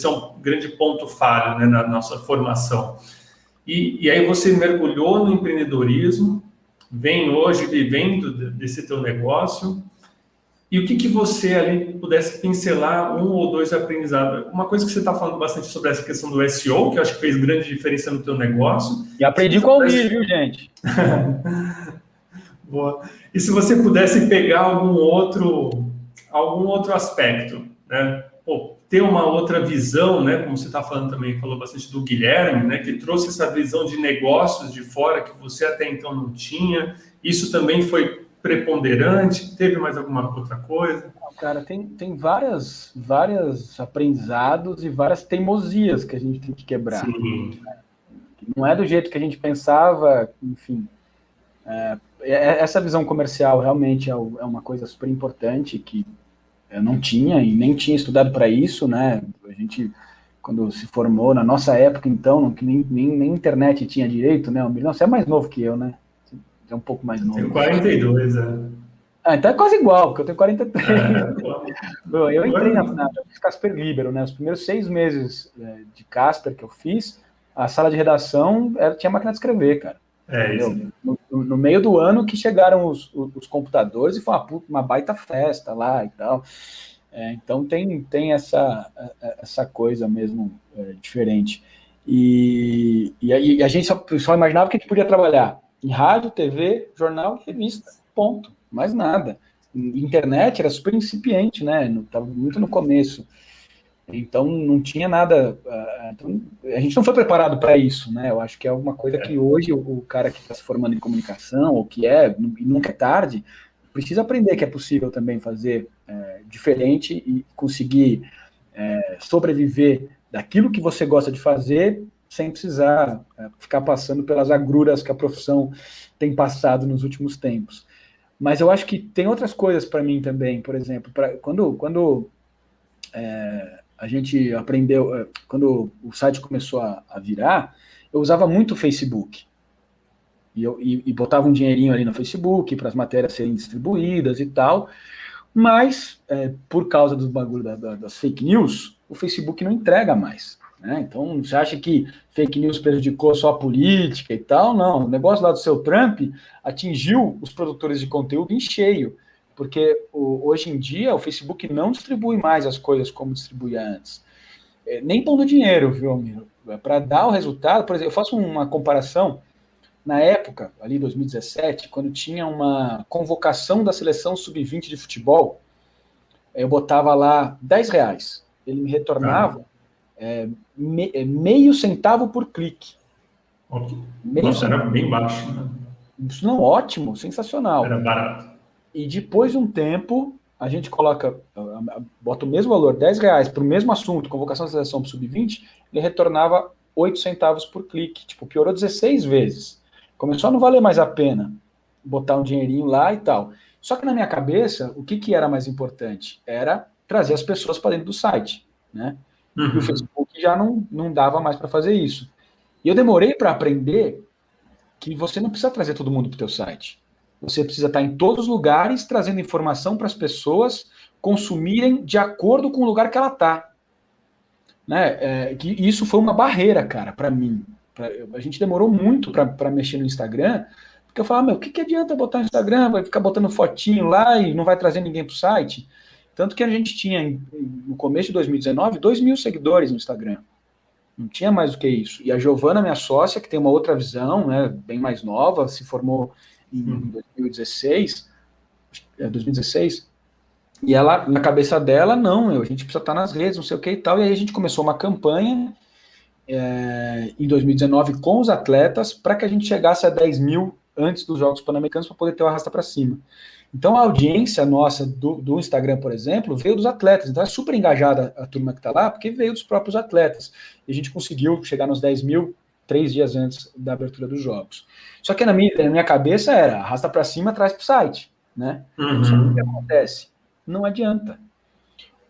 é um grande ponto falho, né, na nossa formação. E aí você mergulhou no empreendedorismo, vem hoje vivendo desse teu negócio, E o que você ali pudesse pincelar um ou dois aprendizados? Uma coisa que você está falando bastante sobre essa questão do SEO, que eu acho que fez grande diferença no teu negócio. E aprendi com o Almir, viu, gente? Boa. E se você pudesse pegar algum outro aspecto, né? Pô, ter uma outra visão, né? Como você está falando também, falou bastante do Guilherme, né? Que trouxe essa visão de negócios de fora que você até então não tinha. Isso também foi preponderante? Teve mais alguma outra coisa? Cara, tem várias aprendizados e várias teimosias que a gente tem que quebrar. Sim. Não é do jeito que a gente pensava, enfim. Essa visão comercial realmente é uma coisa super importante que eu não tinha e nem tinha estudado para isso, né? A gente, quando se formou, na nossa época, então, que nem internet tinha direito, né? Não, você é mais novo que eu, né? Você é um pouco mais novo. Tenho 42, né? Então é quase igual, porque eu tenho 43. Bom, eu entrei na Casper Libero, né? Os primeiros 6 meses de Casper que eu fiz, a sala de redação tinha máquina de escrever, cara. Isso. No meio do ano que chegaram os computadores e foi uma baita festa lá e tal. Então tem essa coisa mesmo diferente. E aí a gente só imaginava que a gente podia trabalhar em rádio, TV, jornal e revista. Ponto. Mais nada. Internet era super incipiente, né? Estava muito no começo. Então, não tinha nada. Então, a gente não foi preparado para isso, né? Eu acho que é uma coisa que hoje o cara que está se formando em comunicação, ou que nunca é tarde, precisa aprender que é possível também fazer diferente e conseguir sobreviver daquilo que você gosta de fazer sem precisar ficar passando pelas agruras que a profissão tem passado nos últimos tempos. Mas eu acho que tem outras coisas para mim também, por exemplo, quando a gente aprendeu, quando o site começou a virar, eu usava muito o Facebook. E botava um dinheirinho ali no Facebook para as matérias serem distribuídas e tal. Mas, por causa dos bagulho das fake news, o Facebook não entrega mais. Né? Então, você acha que fake news prejudicou só a política e tal? Não. O negócio lá do seu Trump atingiu os produtores de conteúdo em cheio. Porque hoje em dia o Facebook não distribui mais as coisas como distribuía antes. Nem pondo dinheiro, viu, Almiro? Para dar o resultado, por exemplo, eu faço uma comparação. Na época, ali 2017, quando tinha uma convocação da seleção sub-20 de futebol, eu botava lá R$10. Ele me retornava meio centavo por clique. Nossa, era bem baixo. Né? Isso não, ótimo, sensacional. Era barato. E depois de um tempo, a gente bota o mesmo valor, R$10, para o mesmo assunto, convocação da seleção para sub-20, ele retornava 8 centavos por clique. Tipo, piorou 16 vezes. Começou a não valer mais a pena botar um dinheirinho lá e tal. Só que na minha cabeça, o que era mais importante? Era trazer as pessoas para dentro do site, né? Uhum. E o Facebook já não dava mais para fazer isso. E eu demorei para aprender que você não precisa trazer todo mundo para o teu site. Você precisa estar em todos os lugares, trazendo informação para as pessoas consumirem de acordo com o lugar que ela está. Né? Que isso foi uma barreira, cara, para mim. A gente demorou muito para mexer no Instagram, porque eu falava, o que adianta botar no Instagram? Vai ficar botando fotinho lá e não vai trazer ninguém para o site? Tanto que a gente tinha, no começo de 2019, 2.000 seguidores no Instagram. Não tinha mais do que isso. E a Giovana, minha sócia, que tem uma outra visão, né, bem mais nova, se formou em 2016, e ela, na cabeça dela, a gente precisa estar nas redes, não sei o que e tal, e aí a gente começou uma campanha em 2019 com os atletas para que a gente chegasse a 10 mil antes dos Jogos Pan-Americanos para poder ter o arrasta para cima. Então a audiência nossa do Instagram, por exemplo, veio dos atletas, então é super engajada a turma que está lá, porque veio dos próprios atletas, e a gente conseguiu chegar nos 10 mil 3 dias antes da abertura dos Jogos. Só que na minha cabeça era, arrasta para cima, traz para o site, né? Uhum. Só que o que acontece? Não adianta.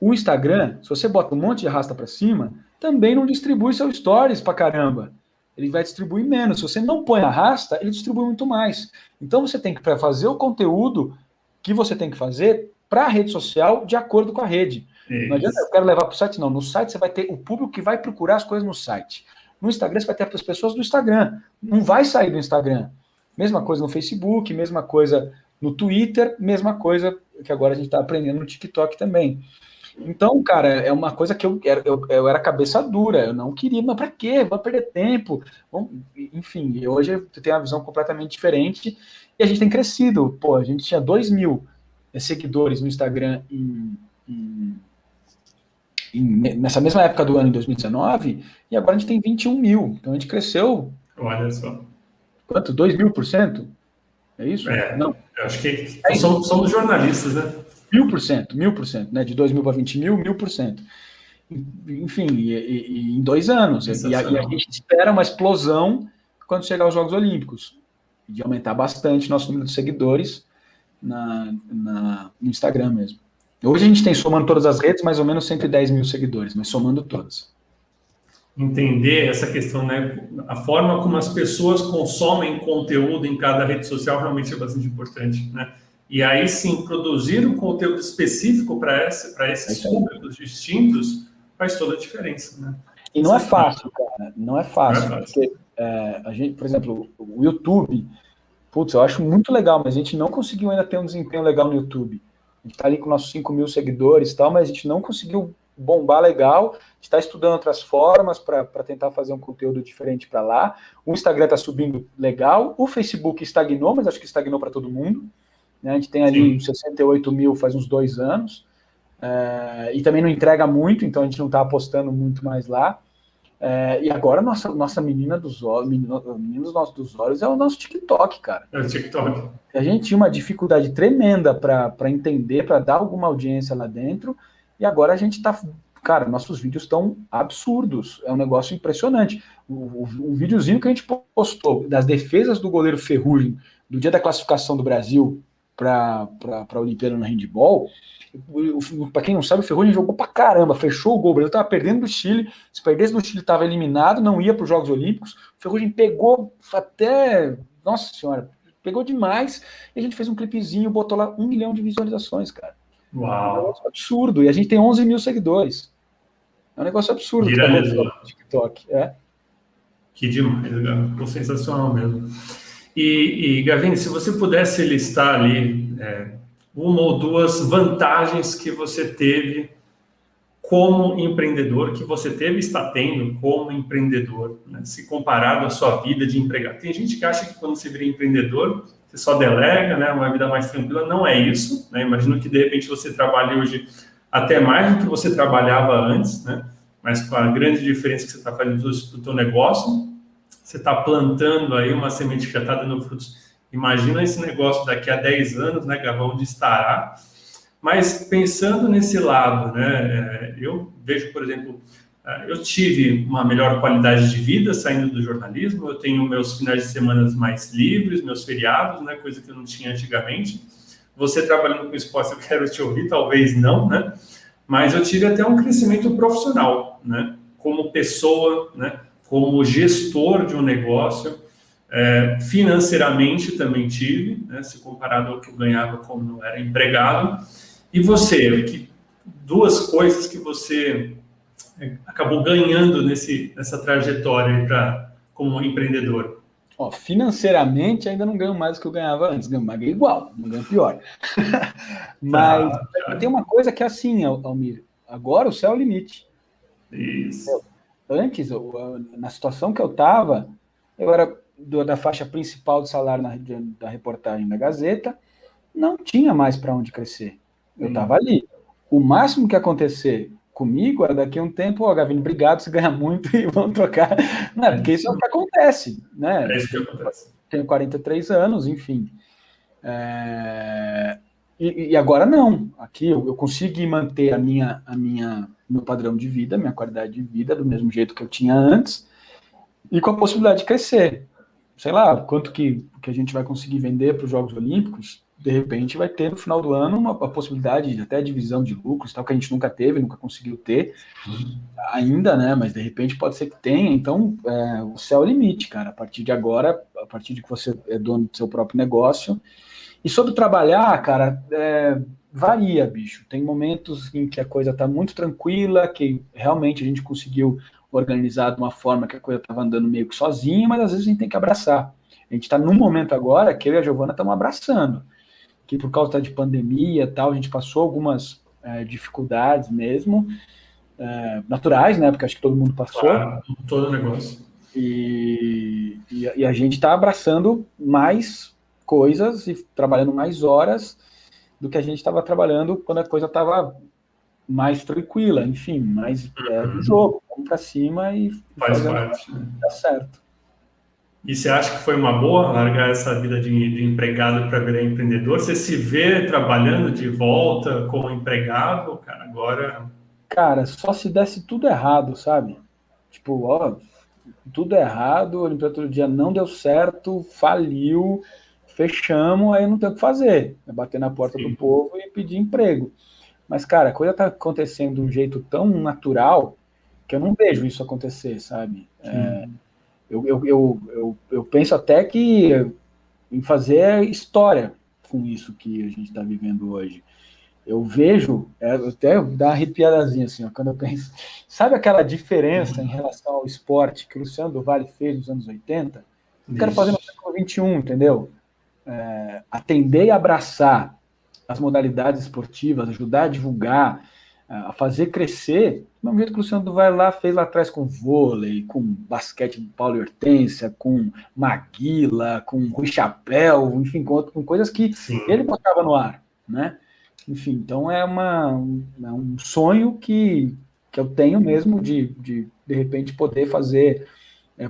O Instagram, se você bota um monte de arrasta para cima, também não distribui seu stories para caramba. Ele vai distribuir menos. Se você não põe arrasta, ele distribui muito mais. Então você tem que fazer o conteúdo que você tem que fazer para a rede social de acordo com a rede. Isso. Não adianta eu quero levar para o site, não. No site você vai ter o público que vai procurar as coisas no site. No Instagram você vai ter as pessoas do Instagram. Não vai sair do Instagram. Mesma coisa no Facebook, mesma coisa no Twitter, mesma coisa que agora a gente está aprendendo no TikTok também. Então, cara, é uma coisa que eu era cabeça dura, eu não queria, mas para quê? Vou perder tempo. Bom, enfim, hoje eu tenho uma visão completamente diferente e a gente tem crescido. Pô, a gente tinha 2.000 seguidores no Instagram nessa mesma época do ano, em 2019, e agora a gente tem 21 mil. Então a gente cresceu. Olha só. Quanto? 2.000%? É isso? Não. Eu acho que é somos jornalistas, né? 1.000%, né? De 2.000 para 20 mil, 1.000%. Enfim, em 2 anos. E a gente espera uma explosão quando chegar aos Jogos Olímpicos, de aumentar bastante nosso número de seguidores no Instagram mesmo. Hoje a gente tem, somando todas as redes, mais ou menos 110 mil seguidores, mas somando todas. Entender essa questão, né? A forma como as pessoas consomem conteúdo em cada rede social realmente é bastante importante, né? E aí sim, produzir um conteúdo específico para esses públicos distintos faz toda a diferença, né? E não é fácil, cara. Não é fácil. Porque a gente, por exemplo, o YouTube, putz, eu acho muito legal, mas a gente não conseguiu ainda ter um desempenho legal no YouTube. A gente tá ali com nossos 5 mil seguidores e tal, mas a gente não conseguiu bombar legal. A gente está estudando outras formas para tentar fazer um conteúdo diferente para lá. O Instagram está subindo legal. O Facebook estagnou, mas acho que estagnou para todo mundo. Né? A gente tem ali 68 mil faz uns 2 anos. E também não entrega muito, então a gente não está apostando muito mais lá. E agora nossa menina dos olhos, menino dos olhos é o nosso TikTok, cara. É o TikTok. A gente tinha uma dificuldade tremenda para entender, para dar alguma audiência lá dentro, e agora a gente tá. Cara, nossos vídeos estão absurdos. É um negócio impressionante. O videozinho que a gente postou das defesas do goleiro Ferrugem do dia da classificação do Brasil para a Olimpíada no handball. Para quem não sabe, o Ferrugem jogou pra caramba, fechou o gol. O Brasil estava perdendo do Chile. Se perdesse do Chile, estava eliminado, não ia para os Jogos Olímpicos. O Ferrugem pegou até. Nossa Senhora, pegou demais. E a gente fez um clipezinho, botou lá 1 milhão de visualizações, cara. Uau! É um negócio absurdo. E a gente tem 11 mil seguidores. É um negócio absurdo. Viralizou. No TikTok. Que demais, ficou sensacional mesmo. E Gavini, se você pudesse listar ali uma ou duas vantagens que você teve como empreendedor, que você teve e está tendo como empreendedor, né? Se comparado à sua vida de empregado. Tem gente que acha que quando você vira empreendedor, você só delega, né? Uma vida mais tranquila. Não é isso, né? Imagino que de repente você trabalhe hoje até mais do que você trabalhava antes, né? Mas com a grande diferença que você está fazendo do seu negócio, você está plantando aí uma semente que já está dando frutos. Imagina esse negócio daqui a 10 anos, né, Gavão, onde estará. Mas pensando nesse lado, né, eu vejo, por exemplo, eu tive uma melhor qualidade de vida saindo do jornalismo, eu tenho meus finais de semana mais livres, meus feriados, né, coisa que eu não tinha antigamente. Você trabalhando com esporte, eu quero te ouvir, talvez não, né? Mas eu tive até um crescimento profissional, né? Como pessoa, né? Como gestor de um negócio, financeiramente também tive, né? Se comparado ao que eu ganhava como era empregado. E você, duas coisas que você acabou ganhando nessa trajetória como empreendedor? Financeiramente ainda não ganho mais do que eu ganhava antes, ganho igual, não ganho pior. Mas tem uma coisa que é assim, Almir, agora o céu é o limite. Isso. Antes, na situação que eu estava, eu era da faixa principal de salário da reportagem da Gazeta, não tinha mais para onde crescer. Eu estava ali. O máximo que ia acontecer comigo era daqui a um tempo, Gavini, obrigado, você ganha muito e vamos trocar. Não, porque isso é o que acontece, né? É isso que acontece. Tenho 43 anos, enfim. E agora não. Aqui eu consegui manter meu padrão de vida, minha qualidade de vida, do mesmo jeito que eu tinha antes, e com a possibilidade de crescer. Sei lá, quanto que a gente vai conseguir vender para os Jogos Olímpicos, de repente vai ter no final do ano uma possibilidade de até divisão de lucros, tal, que a gente nunca teve, nunca conseguiu ter ainda, né? Mas de repente pode ser que tenha. Então, o céu é o limite, cara. A partir de agora, a partir de que você é dono do seu próprio negócio. E sobre trabalhar, cara, varia, bicho. Tem momentos em que a coisa tá muito tranquila, que realmente a gente conseguiu organizar de uma forma que a coisa estava andando meio que sozinha, mas às vezes a gente tem que abraçar. A gente está num momento agora que eu e a Giovana estamos abraçando. que por causa de pandemia e tal, a gente passou algumas dificuldades mesmo, naturais, né? Porque acho que todo mundo passou. Claro, todo negócio. E a gente está abraçando mais coisas e trabalhando mais horas do que a gente estava trabalhando quando a coisa estava mais tranquila, enfim, mais do jogo, vamos para cima e faz parte, né? Dar certo. E você acha que foi uma boa largar essa vida de empregado para virar empreendedor? Você se vê trabalhando de volta como empregado, cara, agora... Cara, só se desse tudo errado, sabe? Tipo, ó, tudo errado, a Olimpíada Todo Dia não deu certo, faliu, fechamos, aí não tem o que fazer. É bater na porta do povo e pedir emprego. Mas, cara, a coisa tá acontecendo de um jeito tão natural que eu não vejo isso acontecer, sabe? Eu penso até que em fazer história com isso que a gente está vivendo hoje. Eu vejo, até dá uma arrepiadazinha assim, ó, quando eu penso. Sabe aquela diferença em relação ao esporte que o Luciano do Vale fez nos anos 80? Eu quero fazer no século XXI, entendeu? Atender e abraçar as modalidades esportivas, ajudar a divulgar, a fazer crescer, do mesmo jeito que o Luciano do Vale lá fez lá atrás com vôlei, com basquete do Paulo Hortência, com Maguila, com Rui Chapéu, enfim, com coisas que ele botava no ar, né? Enfim, então é um sonho que eu tenho mesmo de repente poder fazer,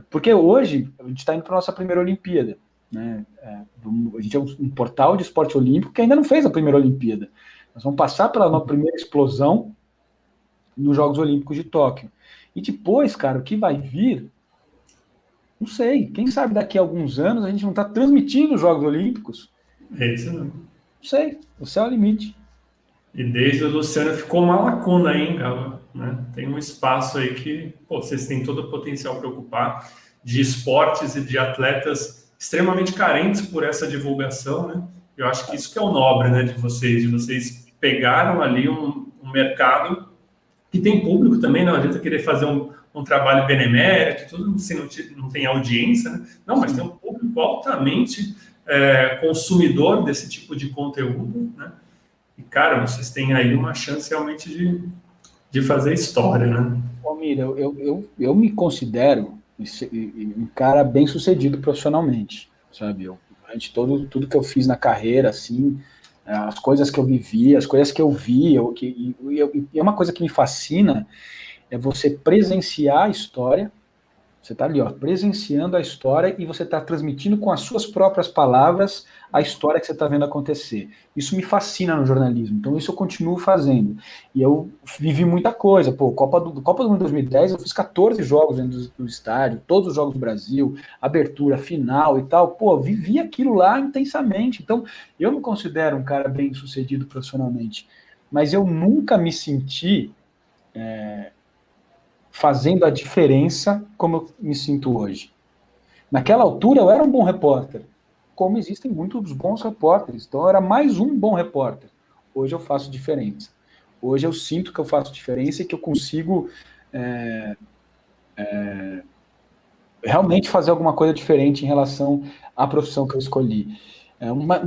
porque hoje a gente está indo para a nossa primeira Olimpíada, né? A gente é um portal de esporte olímpico que ainda não fez a primeira Olimpíada. Nós vamos passar pela nossa primeira explosão nos Jogos Olímpicos de Tóquio. E depois, cara, o que vai vir, não sei. Quem sabe daqui a alguns anos a gente não está transmitindo os Jogos Olímpicos? É isso mesmo. Não sei. O céu é o limite. E desde o Luciano ficou uma lacuna aí, Galo, né? Tem um espaço aí que, pô, vocês têm todo o potencial para ocupar de esportes e de atletas extremamente carentes por essa divulgação, né? Eu acho que isso que é o nobre, né, de vocês pegaram ali um mercado que tem público também, não adianta querer fazer um trabalho benemérito, tudo se não tem audiência, né? Não, mas tem um público altamente consumidor desse tipo de conteúdo, né? E, cara, vocês têm aí uma chance realmente de fazer história, né? Mira, eu me considero um cara bem sucedido profissionalmente, sabe? Durante tudo que eu fiz na carreira, assim, as coisas que eu vivi, as coisas que eu vi, e é uma coisa que me fascina, é você presenciar a história. Você está ali, ó, presenciando a história e você está transmitindo com as suas próprias palavras a história que você está vendo acontecer. Isso me fascina no jornalismo, então isso eu continuo fazendo. E eu vivi muita coisa. Pô, Copa do Mundo 2010, eu fiz 14 jogos dentro do estádio, todos os jogos do Brasil, abertura, final e tal. Pô, vivi aquilo lá intensamente. Então, eu me considero um cara bem sucedido profissionalmente, mas eu nunca me senti... fazendo a diferença como eu me sinto hoje. Naquela altura eu era um bom repórter, como existem muitos bons repórteres, então eu era mais um bom repórter. Hoje eu faço diferença. Hoje eu sinto que eu faço diferença e que eu consigo realmente fazer alguma coisa diferente em relação à profissão que eu escolhi. É uma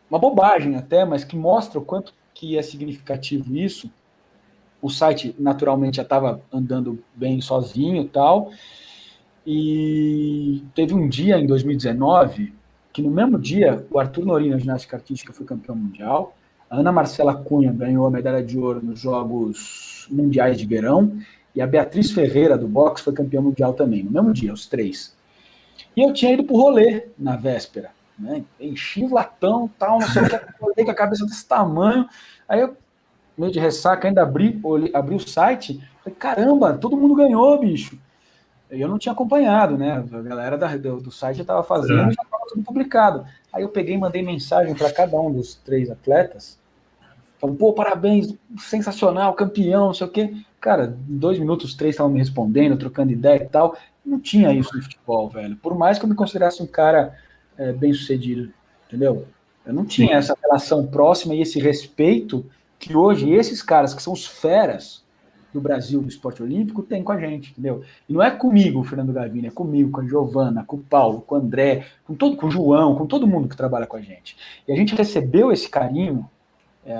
bobagem até, mas que mostra o quanto que é significativo isso. O site, naturalmente, já estava andando bem sozinho e tal. E teve um dia, em 2019, que no mesmo dia, o Arthur Nori, na ginástica artística, foi campeão mundial. A Ana Marcela Cunha ganhou a medalha de ouro nos Jogos Mundiais de Verão. E a Beatriz Ferreira, do boxe, foi campeã mundial também, no mesmo dia, os três. E eu tinha ido pro rolê na véspera, né? Enchi o latão, tal, não sei o que, acordei com a cabeça desse tamanho. Aí eu, meio de ressaca, ainda abri o site, falei, caramba, todo mundo ganhou, bicho. E eu não tinha acompanhado, né? A galera do site já estava fazendo e já estava tudo publicado. Aí eu peguei e mandei mensagem para cada um dos três atletas, falando, pô, parabéns, sensacional, campeão, não sei o quê. Cara, em 2 minutos, os três estavam me respondendo, trocando ideia e tal. Não tinha isso no futebol, velho. Por mais que eu me considerasse um cara bem sucedido, entendeu? Eu não tinha essa relação próxima e esse respeito que hoje esses caras, que são os feras, do Brasil do esporte olímpico tem com a gente, entendeu? E não é comigo, o Fernando Gavini, é comigo, com a Giovana, com o Paulo, com o André, com o João, com todo mundo que trabalha com a gente. E a gente recebeu esse carinho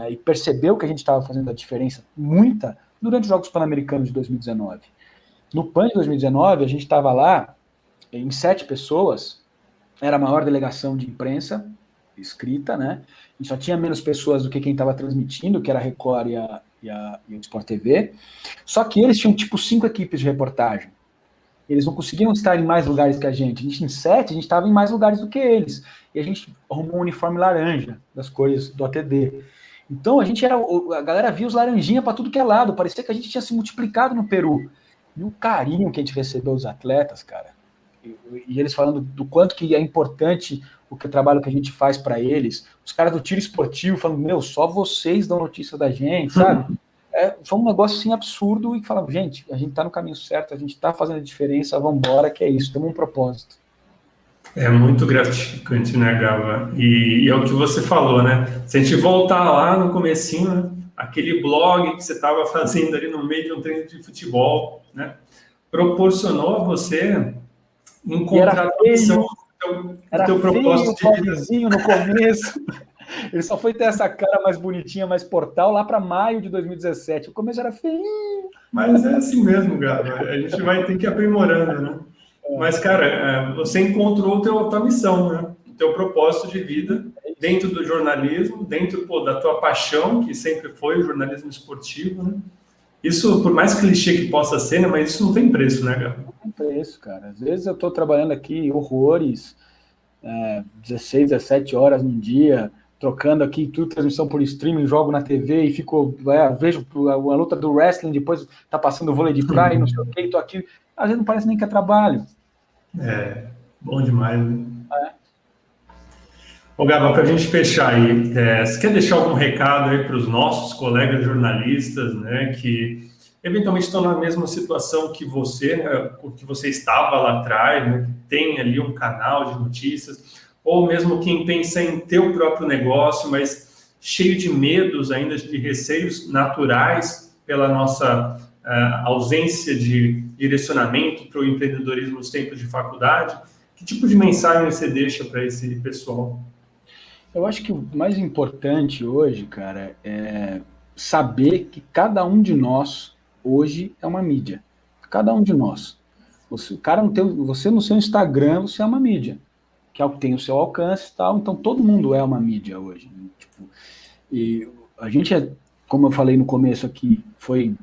e percebeu que a gente estava fazendo a diferença muita durante os Jogos Pan-Americanos de 2019. No PAN de 2019, a gente estava lá em 7 pessoas, era a maior delegação de imprensa escrita, né? E só tinha menos pessoas do que quem estava transmitindo, que era a Record e o Sport TV. Só que eles tinham, tipo, 5 equipes de reportagem. Eles não conseguiam estar em mais lugares que a gente. A gente, em 7, a gente estava em mais lugares do que eles. E a gente arrumou um uniforme laranja, das cores do ATD. Então, a galera via os laranjinha para tudo que é lado. Parecia que a gente tinha se multiplicado no Peru. E o carinho que a gente recebeu dos atletas, cara, e eles falando do quanto que é importante o trabalho que a gente faz para eles, os caras do tiro esportivo falando, meu, só vocês dão notícia da gente, sabe? Foi um negócio assim absurdo e falando, gente, a gente tá no caminho certo, a gente tá fazendo a diferença, vamos embora, que é isso, temos um propósito. É muito gratificante, né, Gava? E é o que você falou, né? Se a gente voltar lá no comecinho, né? Aquele blog que você estava fazendo ali no meio de um treino de futebol, né? Proporcionou a você encontrar a missão do teu propósito de vida. No começo. Ele só foi ter essa cara mais bonitinha, mais portal, lá para maio de 2017. O começo era feinho. Mas é assim mesmo, Gava. A gente vai ter que ir aprimorando, né? Mas, cara, você encontrou a tua missão, né? O teu propósito de vida dentro do jornalismo, dentro da tua paixão, que sempre foi o jornalismo esportivo, né? Isso, por mais clichê que possa ser, né? Mas isso não tem preço, né, Gava? Não tem preço, cara. Às vezes eu estou trabalhando aqui horrores, 16, 17 horas num dia, trocando aqui tudo, transmissão por streaming, jogo na TV e vejo a luta do wrestling, depois tá passando o vôlei de praia, não sei o que, e tô aqui. Às vezes não parece nem que é trabalho. Bom demais, né? Ô, Gaba, para a gente fechar aí, você quer deixar algum recado aí para os nossos colegas jornalistas, né, que eventualmente estão na mesma situação que você, né, que você estava lá atrás, né, que tem ali um canal de notícias, ou mesmo quem pensa em ter o próprio negócio, mas cheio de medos ainda, de receios naturais pela nossa ausência de direcionamento para o empreendedorismo nos tempos de faculdade? Que tipo de mensagem você deixa para esse pessoal? Eu acho que o mais importante hoje, cara, é saber que cada um de nós hoje é uma mídia. Cada um de nós. Você no seu Instagram, você é uma mídia, que é o que tem o seu alcance e tal, então todo mundo é uma mídia hoje. Né? Tipo, e a gente, como eu falei no começo aqui, foi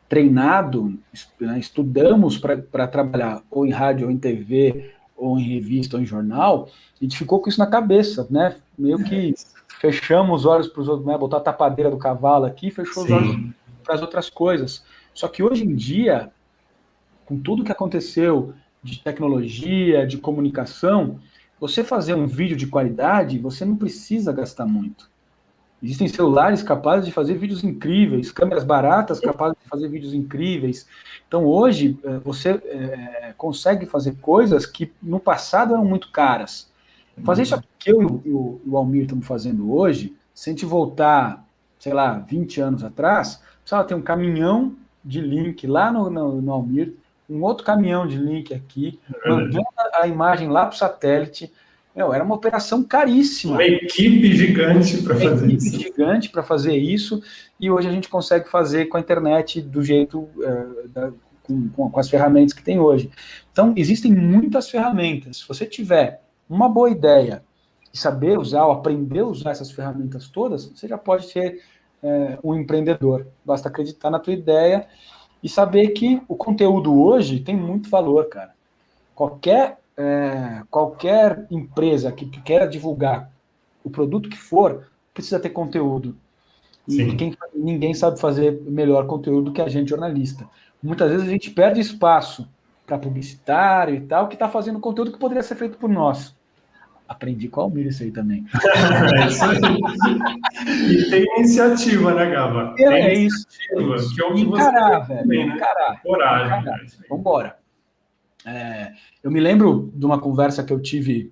treinado, né, estudamos para trabalhar ou em rádio, ou em TV, ou em revista, ou em jornal, a gente ficou com isso na cabeça, né? Meio que fechamos os olhos para os outros, né? Botar a tapadeira do cavalo aqui, fechou Sim. Os olhos para as outras coisas. Só que hoje em dia, com tudo que aconteceu de tecnologia, de comunicação, você fazer um vídeo de qualidade, você não precisa gastar muito. Existem celulares capazes de fazer vídeos incríveis, câmeras baratas capazes de fazer vídeos incríveis. Então, hoje, você consegue fazer coisas que no passado eram muito caras. Fazer isso que eu e o Almir estamos fazendo hoje, se a gente voltar, sei lá, 20 anos atrás, precisava ter um caminhão de link lá no Almir, um outro caminhão de link aqui, mandando a imagem lá para o satélite. Era uma operação caríssima. Uma equipe gigante para fazer isso. Uma equipe gigante para fazer isso, e hoje a gente consegue fazer com a internet do jeito, com as ferramentas que tem hoje. Então, existem muitas ferramentas. Se você tiver uma boa ideia e saber usar, ou aprender a usar essas ferramentas todas, você já pode ser um empreendedor. Basta acreditar na tua ideia e saber que o conteúdo hoje tem muito valor, cara. Qualquer empresa que queira divulgar o produto que for, precisa ter conteúdo. E ninguém sabe fazer melhor conteúdo do que a gente, jornalista. Muitas vezes a gente perde espaço para publicitário e tal, que está fazendo conteúdo que poderia ser feito por nós. Aprendi com a Almir isso aí também. Isso aí. E tem iniciativa, né, Gava? Tem isso. Que é o que encarar, você velho. né? Coragem. Vamos embora. Eu me lembro de uma conversa que eu tive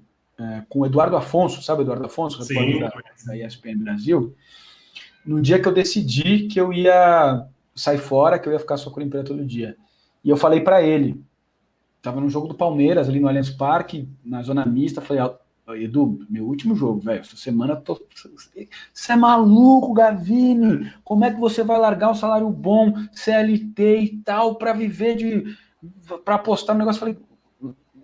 com o Eduardo Afonso, sabe o Eduardo Afonso, repórter da ESPN Brasil, no dia que eu decidi que eu ia sair fora, que eu ia ficar só com a Olimpíada todo dia. E eu falei para ele, tava no jogo do Palmeiras, ali no Allianz Parque, na zona mista, falei, Edu, meu último jogo, velho, essa semana você é maluco, Gavini, como é que você vai largar um salário bom, CLT e tal, para viver para apostar no negócio? Falei,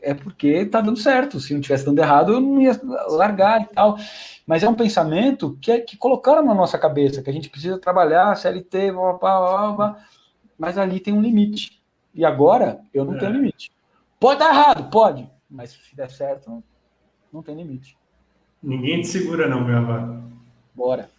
é porque tá dando certo, se não tivesse dando errado, eu não ia largar e tal. Mas é um pensamento que colocaram na nossa cabeça, que a gente precisa trabalhar, CLT, mas ali tem um limite. E agora, eu não tenho limite. Pode dar errado, pode, mas se der certo, não tem limite. Ninguém te segura não, Gava. Bora.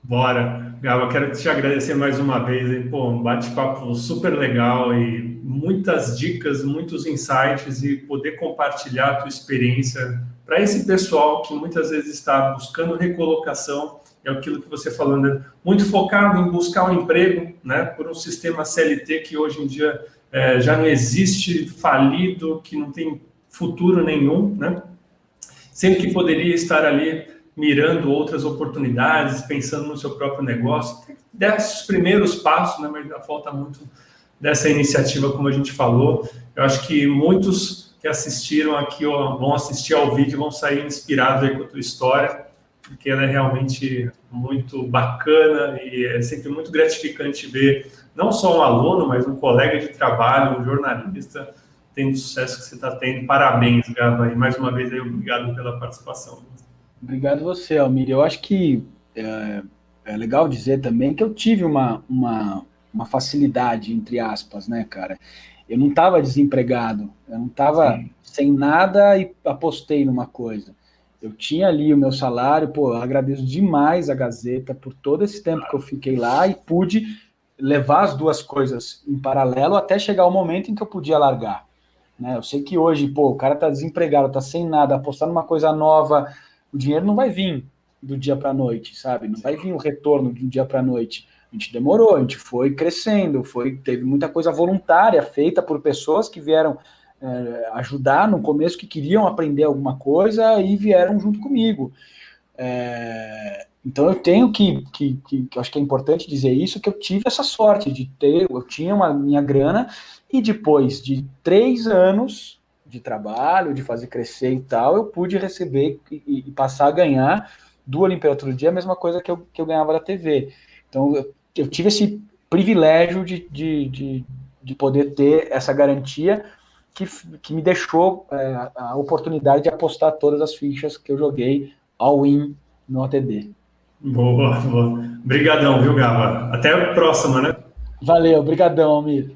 Bora. Gava, quero te agradecer mais uma vez. Hein? Pô, um bate-papo super legal e muitas dicas, muitos insights e poder compartilhar a tua experiência para esse pessoal que muitas vezes está buscando recolocação, é aquilo que você falou, né? Muito focado em buscar um emprego, né? Por um sistema CLT que hoje em dia já não existe, falido, que não tem futuro nenhum, né? Sendo que poderia estar ali mirando outras oportunidades, pensando no seu próprio negócio, desses primeiros passos, né, mas ainda falta muito dessa iniciativa, como a gente falou. Eu acho que muitos que assistiram aqui ó, vão assistir ao vídeo, vão sair inspirados aí com a tua história, porque ela é realmente muito bacana e é sempre muito gratificante ver não só um aluno, mas um colega de trabalho, um jornalista, tendo o sucesso que você está tendo. Parabéns, Gava, e mais uma vez aí, obrigado pela participação. Obrigado você, Almir. Eu acho que é legal dizer também que eu tive uma facilidade, entre aspas, né, cara? Eu não estava desempregado, eu não estava sem nada e apostei numa coisa. Eu tinha ali o meu salário, pô, eu agradeço demais a Gazeta por todo esse tempo que eu fiquei lá e pude levar as duas coisas em paralelo até chegar o momento em que eu podia largar. Né? Eu sei que hoje, pô, o cara tá desempregado, tá sem nada, apostar numa coisa nova, o dinheiro não vai vir do dia para a noite, sabe? Não vai vir o retorno do dia para a noite. A gente demorou, a gente foi crescendo, teve muita coisa voluntária feita por pessoas que vieram ajudar no começo, que queriam aprender alguma coisa e vieram junto comigo. Então eu tenho que acho que é importante dizer isso, que eu tive essa sorte de eu tinha minha grana e depois de 3 anos de trabalho, de fazer crescer e tal, eu pude receber e passar a ganhar do Olimpíada todo dia a mesma coisa que eu ganhava da TV. Então eu tive esse privilégio de poder ter essa garantia que me deixou a oportunidade de apostar todas as fichas que eu joguei all-in no ATD. Boa, boa. Obrigadão, viu, Gava? Até a próxima, né? Valeu, brigadão, Almir.